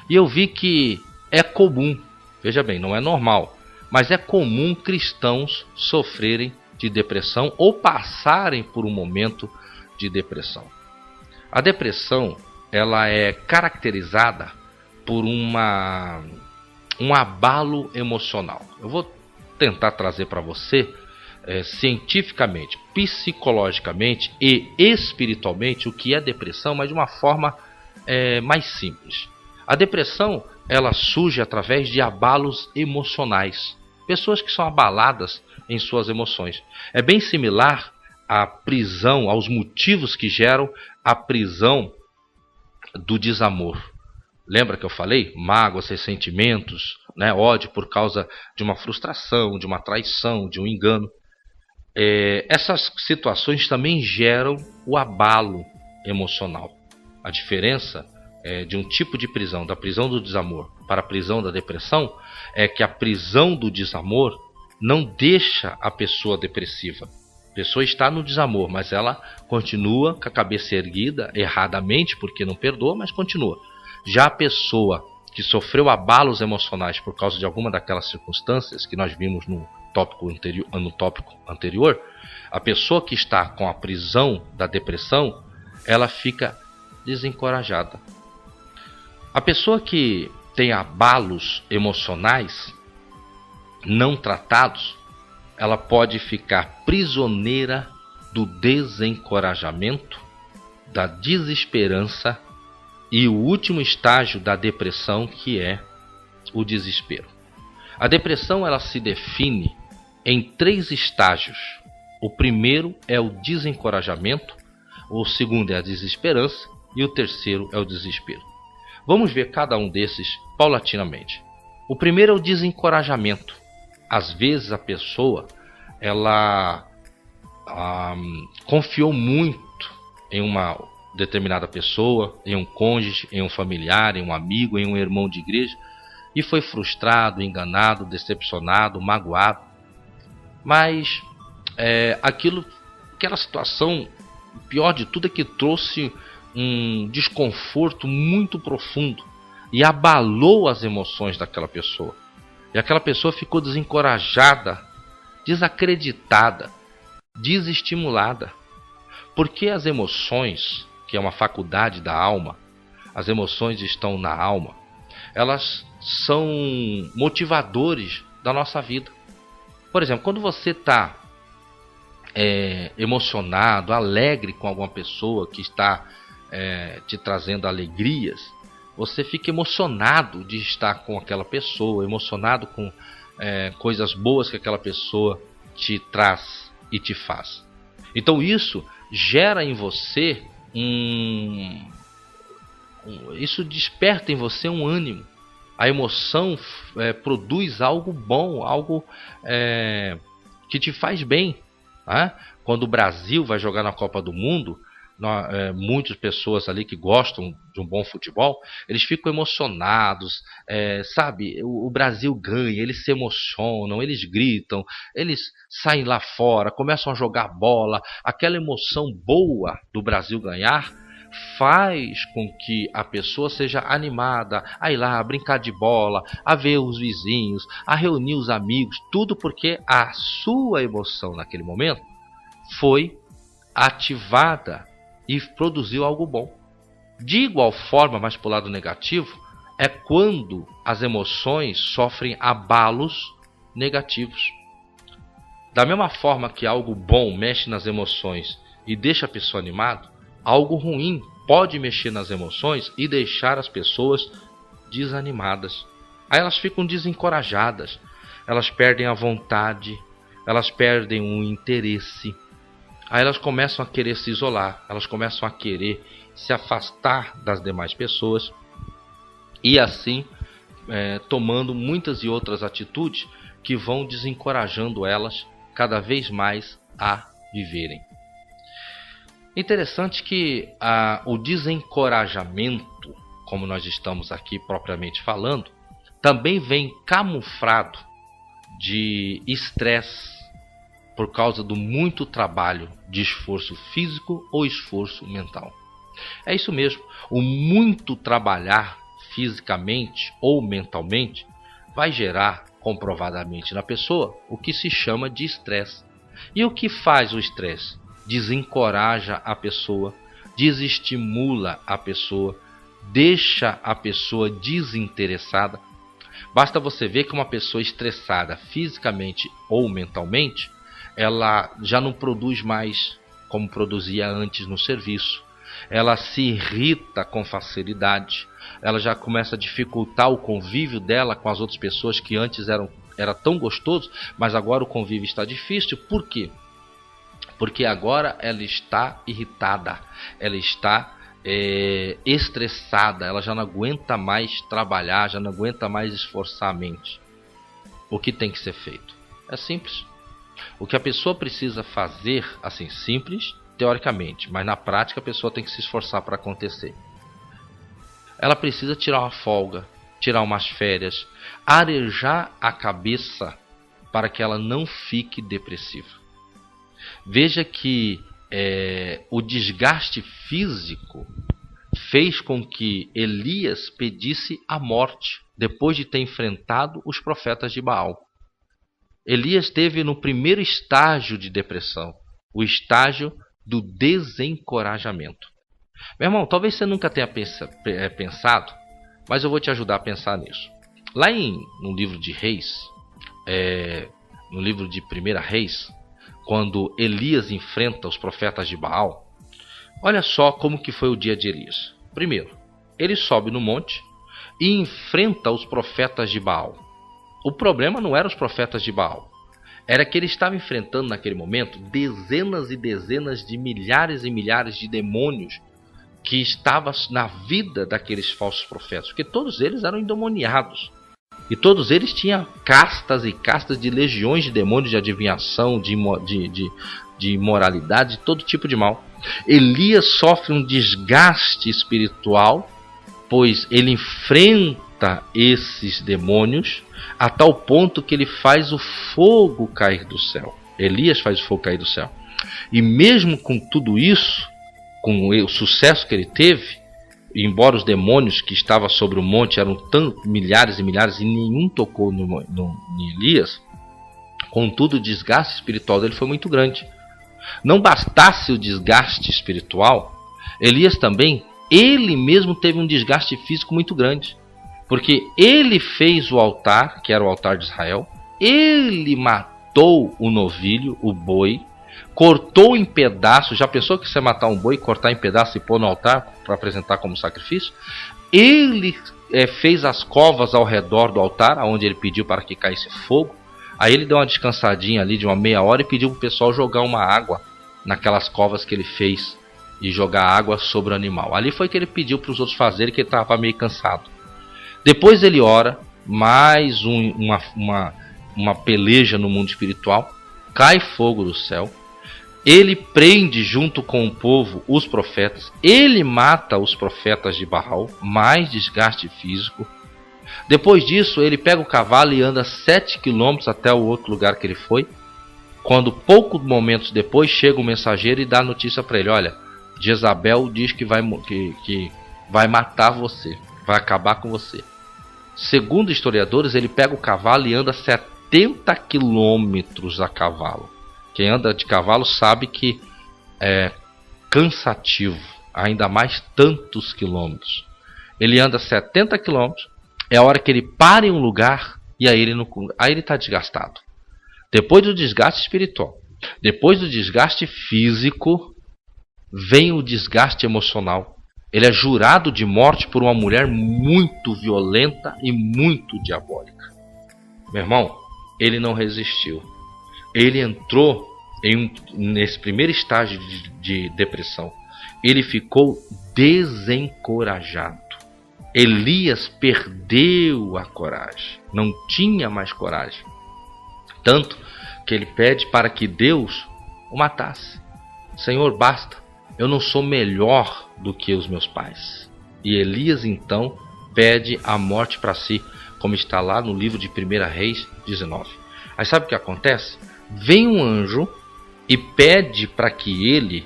E eu vi que é comum, veja bem, não é normal, mas é comum cristãos sofrerem de depressão ou passarem por um momento de depressão. A depressão, ela é caracterizada por um abalo emocional. Eu vou tentar trazer para você cientificamente, psicologicamente e espiritualmente o que é depressão, mas de uma forma mais simples. A depressão, ela surge através de abalos emocionais. Pessoas que são abaladas em suas emoções. É bem similar à prisão, aos motivos que geram a prisão do desamor. Lembra que eu falei? Mágoas, ressentimentos, ódio por causa de uma frustração, de uma traição, de um engano. Essas situações também geram o abalo emocional. A diferença de um tipo de prisão, da prisão do desamor para a prisão da depressão, é que a prisão do desamor não deixa a pessoa depressiva. A pessoa está no desamor, mas ela continua com a cabeça erguida, erradamente, porque não perdoa, mas continua. Já a pessoa que sofreu abalos emocionais por causa de alguma daquelas circunstâncias que nós vimos no tópico anterior, a pessoa que está com a prisão da depressão, ela fica desencorajada. A pessoa que tem abalos emocionais não tratados, ela pode ficar prisioneira do desencorajamento, da desesperança e o último estágio da depressão, que é o desespero. A depressão, ela se define em 3 estágios. O primeiro é o desencorajamento, o segundo é a desesperança e o terceiro é o desespero. Vamos ver cada um desses paulatinamente. O primeiro é o desencorajamento. Às vezes a pessoa ela confiou muito em uma determinada pessoa, em um cônjuge, em um familiar, em um amigo, em um irmão de igreja, e foi frustrado, enganado, decepcionado, magoado. Mas aquela situação, o pior de tudo é que trouxe um desconforto muito profundo e abalou as emoções daquela pessoa. E aquela pessoa ficou desencorajada, desacreditada, desestimulada. Porque as emoções, que é uma faculdade da alma, as emoções estão na alma, elas são motivadores da nossa vida. Por exemplo, quando você está emocionado, alegre com alguma pessoa que está te trazendo alegrias, você fica emocionado de estar com aquela pessoa, emocionado com coisas boas que aquela pessoa te traz e te faz. Então isso gera em você isso desperta em você um ânimo. A emoção produz algo bom, algo que te faz bem. Quando o Brasil vai jogar na Copa do Mundo, muitas pessoas ali que gostam de um bom futebol, eles ficam emocionados, sabe? O Brasil ganha, eles se emocionam, eles gritam, eles saem lá fora, começam a jogar bola. Aquela emoção boa do Brasil ganhar faz com que a pessoa seja animada a ir lá, a brincar de bola, a ver os vizinhos, a reunir os amigos, tudo porque a sua emoção naquele momento foi ativada e produziu algo bom. De igual forma, mas para o lado negativo, é quando as emoções sofrem abalos negativos. Da mesma forma que algo bom mexe nas emoções e deixa a pessoa animada, algo ruim pode mexer nas emoções e deixar as pessoas desanimadas. Aí elas ficam desencorajadas, elas perdem a vontade, elas perdem o interesse. Aí elas começam a querer se isolar, elas começam a querer se afastar das demais pessoas e assim tomando muitas e outras atitudes que vão desencorajando elas cada vez mais a viverem. Interessante que o desencorajamento, como nós estamos aqui propriamente falando, também vem camuflado de estresse por causa do muito trabalho de esforço físico ou esforço mental. É isso mesmo, o muito trabalhar fisicamente ou mentalmente vai gerar comprovadamente na pessoa o que se chama de estresse. E o que faz o estresse? Desencoraja a pessoa, desestimula a pessoa, deixa a pessoa desinteressada. Basta você ver que uma pessoa estressada fisicamente ou mentalmente, ela já não produz mais como produzia antes no serviço. Ela se irrita com facilidade, ela já começa a dificultar o convívio dela com as outras pessoas que antes era tão gostoso, mas agora o convívio está difícil. Por quê? Porque agora ela está irritada, ela está estressada, ela já não aguenta mais trabalhar, já não aguenta mais esforçar a mente. O que tem que ser feito? É simples. O que a pessoa precisa fazer, assim, simples teoricamente, mas na prática a pessoa tem que se esforçar para acontecer. Ela precisa tirar uma folga, tirar umas férias, arejar a cabeça para que ela não fique depressiva. Veja que o desgaste físico fez com que Elias pedisse a morte depois de ter enfrentado os profetas de Baal. Elias esteve no primeiro estágio de depressão, o estágio do desencorajamento. Meu irmão, talvez você nunca tenha pensado, mas eu vou te ajudar a pensar nisso. Lá no livro de Reis, no livro de 1 Reis, quando Elias enfrenta os profetas de Baal, olha só como que foi o dia de Elias. Primeiro, ele sobe no monte e enfrenta os profetas de Baal. O problema não eram os profetas de Baal. Era que ele estava enfrentando naquele momento dezenas e dezenas de milhares e milhares de demônios que estavam na vida daqueles falsos profetas. Porque todos eles eram endemoniados. E todos eles tinham castas e castas de legiões de demônios de adivinhação, de imoralidade, de todo tipo de mal. Elias sofre um desgaste espiritual, pois ele enfrenta esses demônios a tal ponto que ele faz o fogo cair do céu. Elias faz o fogo cair do céu. E mesmo com tudo isso, com o sucesso que ele teve, embora os demônios que estavam sobre o monte eram milhares e milhares e nenhum tocou em Elias, contudo o desgaste espiritual dele foi muito grande. Não bastasse o desgaste espiritual, Elias também, ele mesmo teve um desgaste físico muito grande. Porque ele fez o altar, que era o altar de Israel, ele matou o novilho, o boi, cortou em pedaços. Já pensou que você matar um boi, cortar em pedaços e pôr no altar para apresentar como sacrifício? Ele fez as covas ao redor do altar, onde ele pediu para que caísse fogo. Aí ele deu uma descansadinha ali de uma meia hora e pediu para o pessoal jogar uma água naquelas covas que ele fez e jogar água sobre o animal. Ali foi que ele pediu para os outros fazerem, que ele estava meio cansado. Depois ele ora, mais uma peleja no mundo espiritual, cai fogo do céu, ele prende junto com o povo os profetas, ele mata os profetas de Baal, mais desgaste físico. Depois disso ele pega o cavalo e anda 7 quilômetros até o outro lugar que ele foi, quando poucos momentos depois chega um mensageiro e dá a notícia para ele: olha, Jezabel diz que vai matar você, vai acabar com você. Segundo historiadores, ele pega o cavalo e anda 70 quilômetros a cavalo. Quem anda de cavalo sabe que é cansativo. ainda mais tantos quilômetros. Ele anda 70 quilômetros, é a hora que ele para em um lugar e aí ele está desgastado. Depois do desgaste espiritual, depois do desgaste físico, vem o desgaste emocional. Ele é jurado de morte por uma mulher muito violenta e muito diabólica. Meu irmão, ele não resistiu. Ele entrou nesse primeiro estágio de depressão. Ele ficou desencorajado. Elias perdeu a coragem. Não tinha mais coragem. Tanto que ele pede para que Deus o matasse. Senhor, basta. Eu não sou melhor do que os meus pais. E Elias então pede a morte para si, como está lá no livro de 1 Reis 19. Aí sabe o que acontece? Vem um anjo e pede para que ele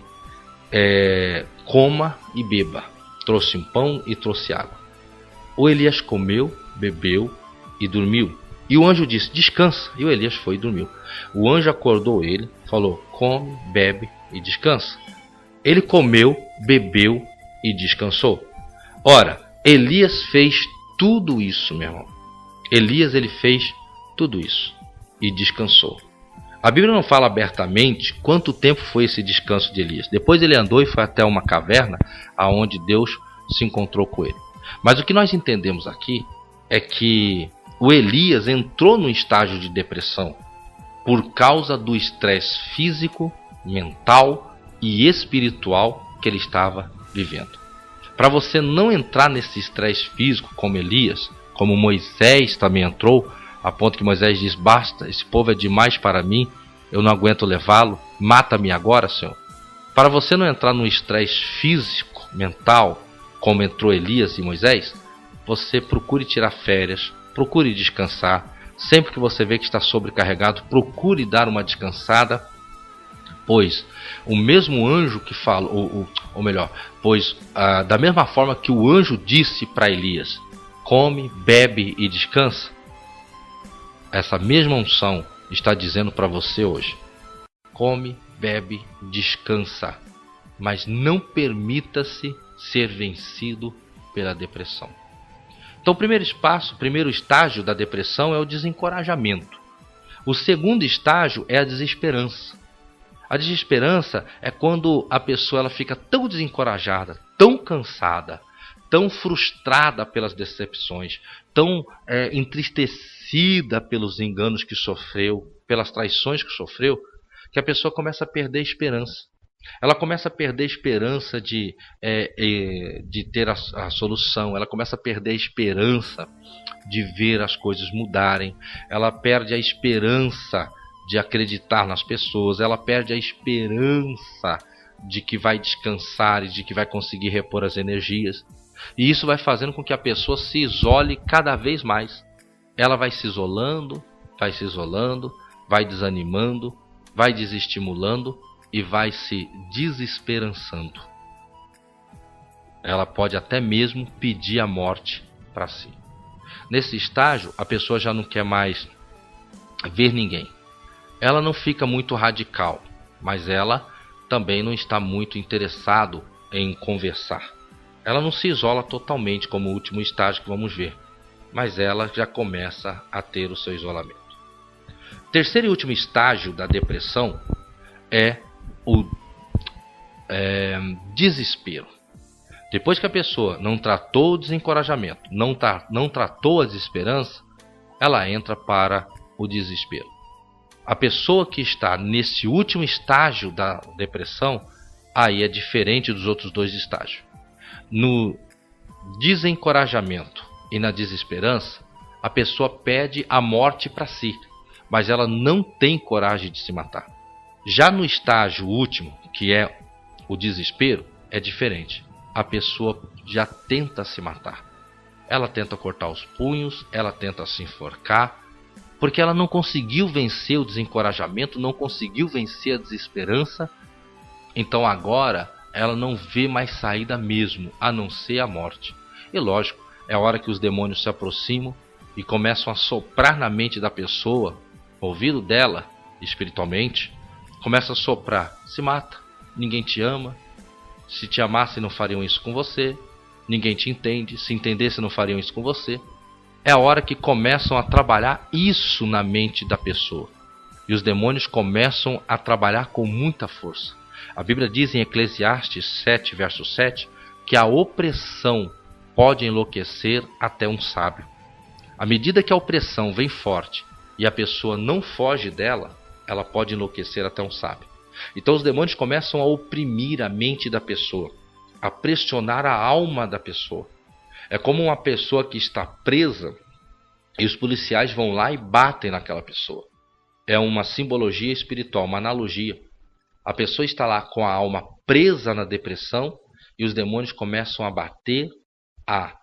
coma e beba. Trouxe um pão e trouxe água. O Elias comeu, bebeu e dormiu. E o anjo disse, descansa. E o Elias foi e dormiu. O anjo acordou ele, falou, come, bebe e descansa. Ele comeu, bebeu e descansou. Ora, Elias fez tudo isso, meu irmão. Elias, ele fez tudo isso e descansou. A Bíblia não fala abertamente quanto tempo foi esse descanso de Elias. Depois ele andou e foi até uma caverna aonde Deus se encontrou com ele. Mas o que nós entendemos aqui é que o Elias entrou no estágio de depressão por causa do estresse físico, mental e espiritual que ele estava vivendo. Para você não entrar nesse estresse físico como Elias, como Moisés também entrou, a ponto que Moisés diz, basta, esse povo é demais para mim, eu não aguento levá-lo, mata-me agora, Senhor. Para você não entrar no estresse físico, mental, como entrou Elias e Moisés, você procure tirar férias, procure descansar. Sempre que você vê que está sobrecarregado, procure dar uma descansada, pois o mesmo anjo que fala, ou melhor, pois da mesma forma que o anjo disse para Elias, come, bebe e descansa, essa mesma unção está dizendo para você hoje, come, bebe, descansa, mas não permita-se ser vencido pela depressão. Então o primeiro estágio da depressão é o desencorajamento. O segundo estágio é a desesperança. A desesperança é quando a pessoa ela fica tão desencorajada, tão cansada, tão frustrada pelas decepções, tão entristecida pelos enganos que sofreu, pelas traições que sofreu, que a pessoa começa a perder a esperança. Ela começa a perder a esperança de ter a solução, ela começa a perder a esperança de ver as coisas mudarem, ela perde a esperança de acreditar nas pessoas, ela perde a esperança de que vai descansar e de que vai conseguir repor as energias. E isso vai fazendo com que a pessoa se isole cada vez mais. Ela vai se isolando, vai desanimando, vai desestimulando e vai se desesperançando. Ela pode até mesmo pedir a morte para si. Nesse estágio, a pessoa já não quer mais ver ninguém. Ela não fica muito radical, mas ela também não está muito interessada em conversar. Ela não se isola totalmente como o último estágio que vamos ver, mas ela já começa a ter o seu isolamento. Terceiro e último estágio da depressão é o desespero. Depois que a pessoa não tratou o desencorajamento, não tratou a desesperança, ela entra para o desespero. A pessoa que está nesse último estágio da depressão, aí é diferente dos outros dois estágios. No desencorajamento e na desesperança, a pessoa pede a morte para si, mas ela não tem coragem de se matar. Já no estágio último, que é o desespero, é diferente. A pessoa já tenta se matar. Ela tenta cortar os punhos, ela tenta se enforcar, porque ela não conseguiu vencer o desencorajamento, não conseguiu vencer a desesperança. Então agora ela não vê mais saída mesmo, a não ser a morte. E lógico, é a hora que os demônios se aproximam e começam a soprar na mente da pessoa, no ouvido dela, espiritualmente, começa a soprar, se mata, ninguém te ama, Se te amassem, não fariam isso com você. Ninguém te entende. Se entendesse, não fariam isso com você. É a hora que começam a trabalhar isso na mente da pessoa. E os demônios começam a trabalhar com muita força. A Bíblia diz em Eclesiastes 7, verso 7, que a opressão pode enlouquecer até um sábio. À medida que a opressão vem forte e a pessoa não foge dela, ela pode enlouquecer até um sábio. Então os demônios começam a oprimir a mente da pessoa, a pressionar a alma da pessoa. É como uma pessoa que está presa e os policiais vão lá e batem naquela pessoa. É uma simbologia espiritual, uma analogia. A pessoa está lá com a alma presa na depressão e os demônios começam a bater, a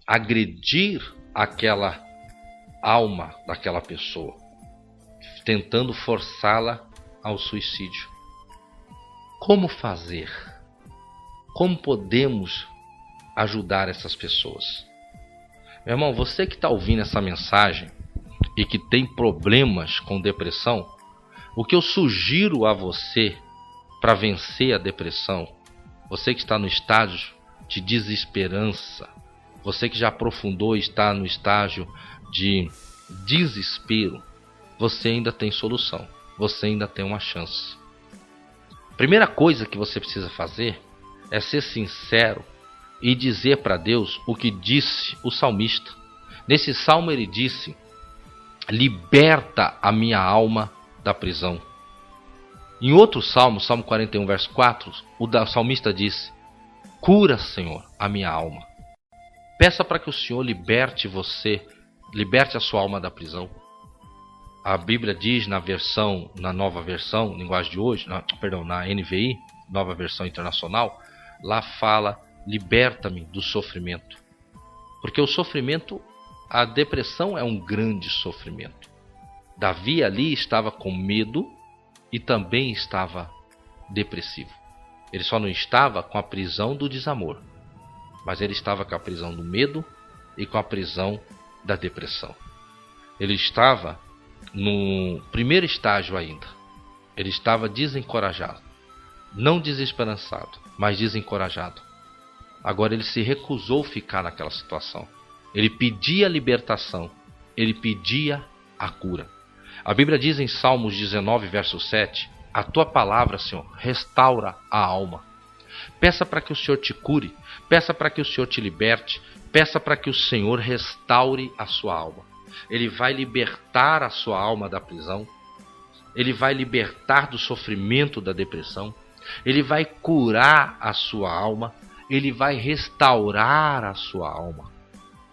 agredir aquela alma daquela pessoa, tentando forçá-la ao suicídio. Como fazer? Como podemos ajudar essas pessoas? Meu irmão, você que está ouvindo essa mensagem e que tem problemas com depressão, o que eu sugiro a você para vencer a depressão, você que está no estágio de desesperança, você que já aprofundou e está no estágio de desespero, você ainda tem solução, você ainda tem uma chance. Primeira coisa que você precisa fazer é ser sincero e dizer para Deus o que disse o salmista. Nesse salmo ele disse: liberta a minha alma da prisão. Em outro salmo, Salmo 41, verso 4, o salmista disse: cura, Senhor, a minha alma. Peça para que o Senhor liberte você, liberte a sua alma da prisão. A Bíblia diz na nova versão, linguagem de hoje, na NVI, nova versão internacional, lá fala: liberta-me do sofrimento. Porque o sofrimento, a depressão é um grande sofrimento. Davi ali estava com medo e também estava depressivo. Ele só não estava com a prisão do desamor, mas ele estava com a prisão do medo e com a prisão da depressão. Ele estava no primeiro estágio ainda. Ele estava desencorajado. Não desesperançado, mas desencorajado. Agora ele se recusou a ficar naquela situação. Ele pedia a libertação. Ele pedia a cura. A Bíblia diz em Salmos 19, verso 7, a tua palavra, Senhor, restaura a alma. Peça para que o Senhor te cure, peça para que o Senhor te liberte, peça para que o Senhor restaure a sua alma. Ele vai libertar a sua alma da prisão, ele vai libertar do sofrimento da depressão, ele vai curar a sua alma, ele vai restaurar a sua alma.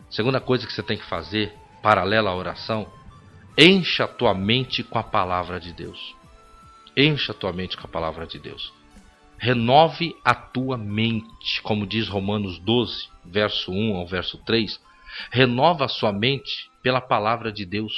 Segunda coisa que você tem que fazer, paralela à oração, encha a tua mente com a palavra de Deus. Encha a tua mente com a palavra de Deus. Renove a tua mente, como diz Romanos 12, verso 1 ao verso 3. Renova a sua mente pela palavra de Deus.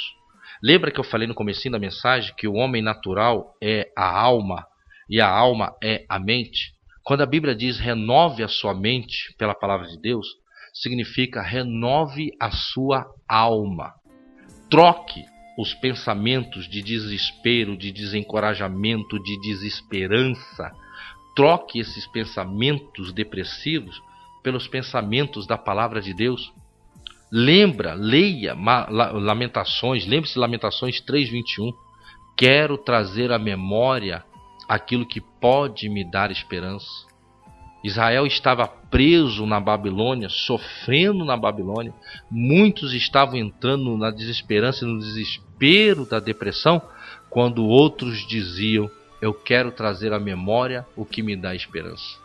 Lembra que eu falei no comecinho da mensagem que o homem natural é a alma e a alma é a mente? Quando a Bíblia diz renove a sua mente pela palavra de Deus, significa renove a sua alma. Troque os pensamentos de desespero, de desencorajamento, de desesperança. Troque esses pensamentos depressivos pelos pensamentos da palavra de Deus. Leia Lamentações, lembre-se de Lamentações 3:21. Quero trazer à memória aquilo que pode me dar esperança. Israel estava preso na Babilônia, sofrendo na Babilônia. Muitos estavam entrando na desesperança e no desespero da depressão, quando outros diziam: eu quero trazer à memória o que me dá esperança.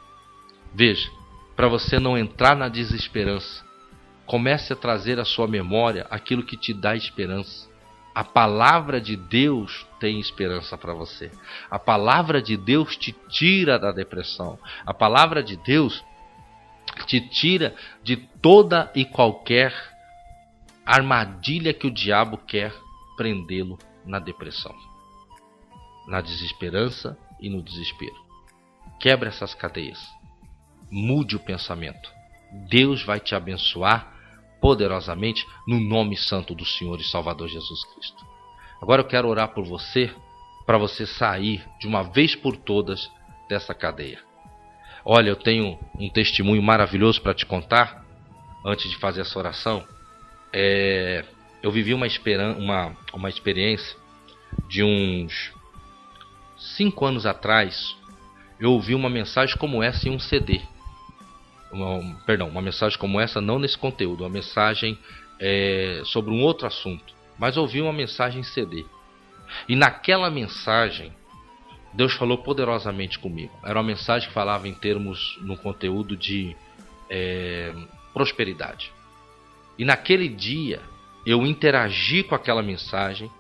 Veja, para você não entrar na desesperança, comece a trazer à sua memória aquilo que te dá esperança. A palavra de Deus tem esperança para você. A palavra de Deus te tira da depressão. A palavra de Deus te tira de toda e qualquer armadilha que o diabo quer prendê-lo na depressão, na desesperança e no desespero. Quebra essas cadeias. Mude o pensamento. Deus vai te abençoar poderosamente no nome santo do Senhor e Salvador Jesus Cristo. Agora eu quero orar por você, para você sair de uma vez por todas dessa cadeia. Olha, eu tenho um testemunho maravilhoso para te contar, antes de fazer essa oração. Eu vivi uma experiência de uns 5 anos atrás. Eu ouvi uma mensagem como essa em um CD. Uma mensagem como essa, não nesse conteúdo, uma mensagem sobre um outro assunto. Mas ouvi uma mensagem em CD. E naquela mensagem, Deus falou poderosamente comigo. Era uma mensagem que falava em termos, no conteúdo de prosperidade. E naquele dia, eu interagi com aquela mensagem.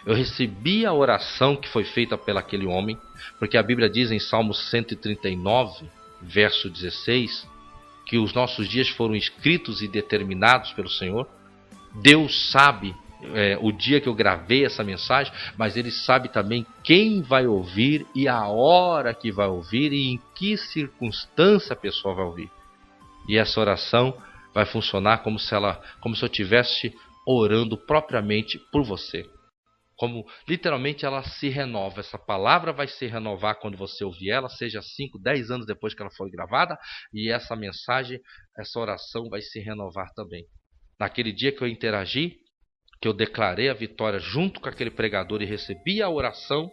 Eu recebi a oração que foi feita pelaquele homem. Porque a Bíblia diz em Salmo 139, verso 16, que os nossos dias foram escritos e determinados pelo Senhor. Deus sabe o dia que eu gravei essa mensagem, mas Ele sabe também quem vai ouvir e a hora que vai ouvir e em que circunstância a pessoa vai ouvir. E essa oração vai funcionar como se eu estivesse orando propriamente por você. Como literalmente ela se renova. Essa palavra vai se renovar quando você ouvir ela, seja 5, 10 anos depois que ela foi gravada. E essa mensagem, essa oração vai se renovar também. Naquele dia que eu interagi, que eu declarei a vitória junto com aquele pregador e recebi a oração,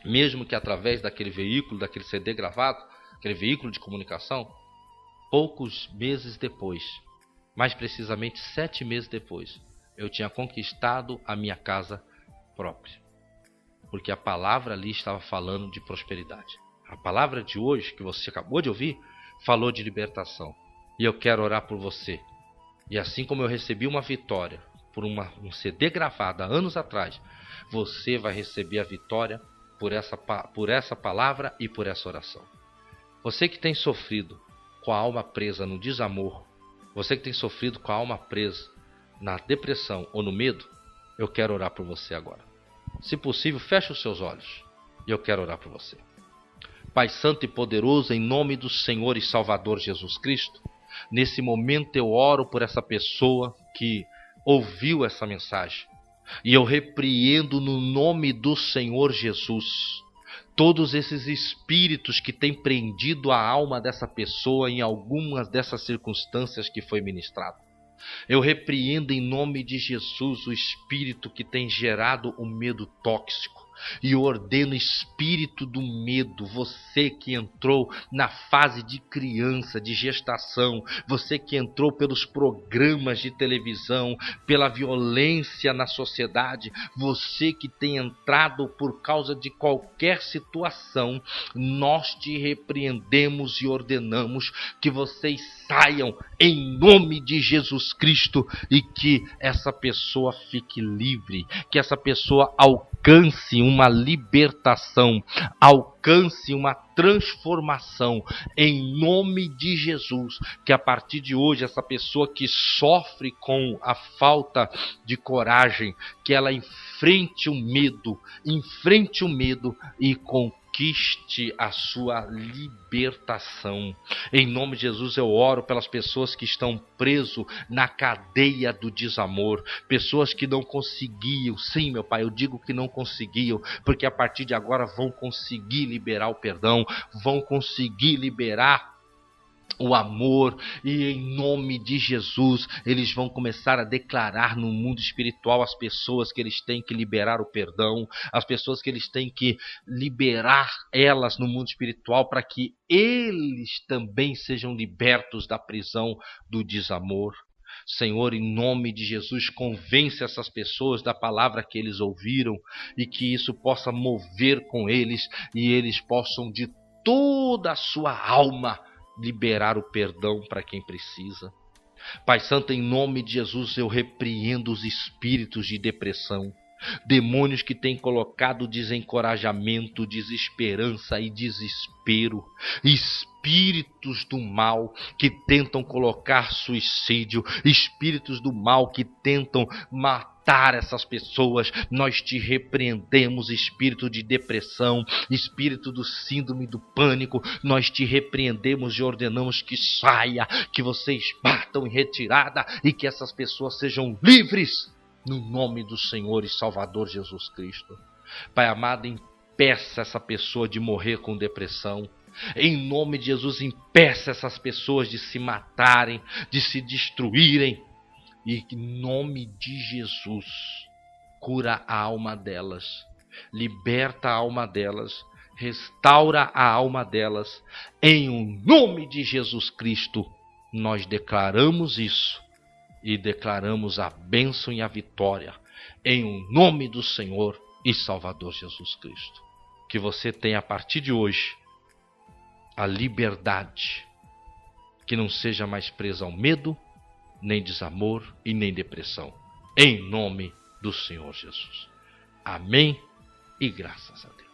mesmo que através daquele veículo, daquele CD gravado, aquele veículo de comunicação, poucos meses depois, mais precisamente 7 meses depois, eu tinha conquistado a minha casa própria. Porque a palavra ali estava falando de prosperidade. A palavra de hoje, que você acabou de ouvir, falou de libertação. E eu quero orar por você. E assim como eu recebi uma vitória por um CD gravado há anos atrás, você vai receber a vitória por essa palavra e por essa oração. Você que tem sofrido com a alma presa no desamor, você que tem sofrido com a alma presa na depressão ou no medo, eu quero orar por você agora. Se possível, feche os seus olhos e eu quero orar por você. Pai Santo e Poderoso, em nome do Senhor e Salvador Jesus Cristo, nesse momento eu oro por essa pessoa que ouviu essa mensagem. E eu repreendo no nome do Senhor Jesus todos esses espíritos que têm prendido a alma dessa pessoa em algumas dessas circunstâncias que foi ministrado. Eu repreendo em nome de Jesus o espírito que tem gerado o medo tóxico. E ordeno, espírito do medo, você que entrou na fase de criança, de gestação, você que entrou pelos programas de televisão, pela violência na sociedade, você que tem entrado por causa de qualquer situação, nós te repreendemos e ordenamos que vocês saiam em nome de Jesus Cristo e que essa pessoa fique livre, que essa pessoa alcance uma libertação, alcance uma transformação em nome de Jesus, que a partir de hoje essa pessoa que sofre com a falta de coragem, que ela enfrente o medo e conquiste a sua libertação. Em nome de Jesus eu oro pelas pessoas que estão presos na cadeia do desamor, pessoas que não conseguiam, sim meu Pai, eu digo que não conseguiam, porque a partir de agora vão conseguir liberar o perdão, vão conseguir liberar o amor, e em nome de Jesus eles vão começar a declarar no mundo espiritual as pessoas que eles têm que liberar o perdão, as pessoas que eles têm que liberar elas no mundo espiritual para que eles também sejam libertos da prisão do desamor. Senhor, em nome de Jesus, convence essas pessoas da palavra que eles ouviram e que isso possa mover com eles e eles possam de toda a sua alma liberar o perdão para quem precisa. Pai Santo, em nome de Jesus, eu repreendo os espíritos de depressão, demônios que têm colocado desencorajamento, desesperança e desespero, espíritos do mal que tentam colocar suicídio, espíritos do mal que tentam matar essas pessoas. Nós te repreendemos, espírito de depressão, espírito do síndrome do pânico, nós te repreendemos e ordenamos que saia, que vocês batam em retirada e que essas pessoas sejam livres no nome do Senhor e Salvador Jesus Cristo. Pai amado, impeça essa pessoa de morrer com depressão, Em nome de Jesus, impeça essas pessoas de se matarem, de se destruírem. E em nome de Jesus, cura a alma delas, liberta a alma delas, restaura a alma delas. Em nome de Jesus Cristo, nós declaramos isso e declaramos a bênção e a vitória. Em nome do Senhor e Salvador Jesus Cristo. Que você tenha a partir de hoje a liberdade, que não seja mais presa ao medo, nem desamor e nem depressão. Em nome do Senhor Jesus. Amém e graças a Deus.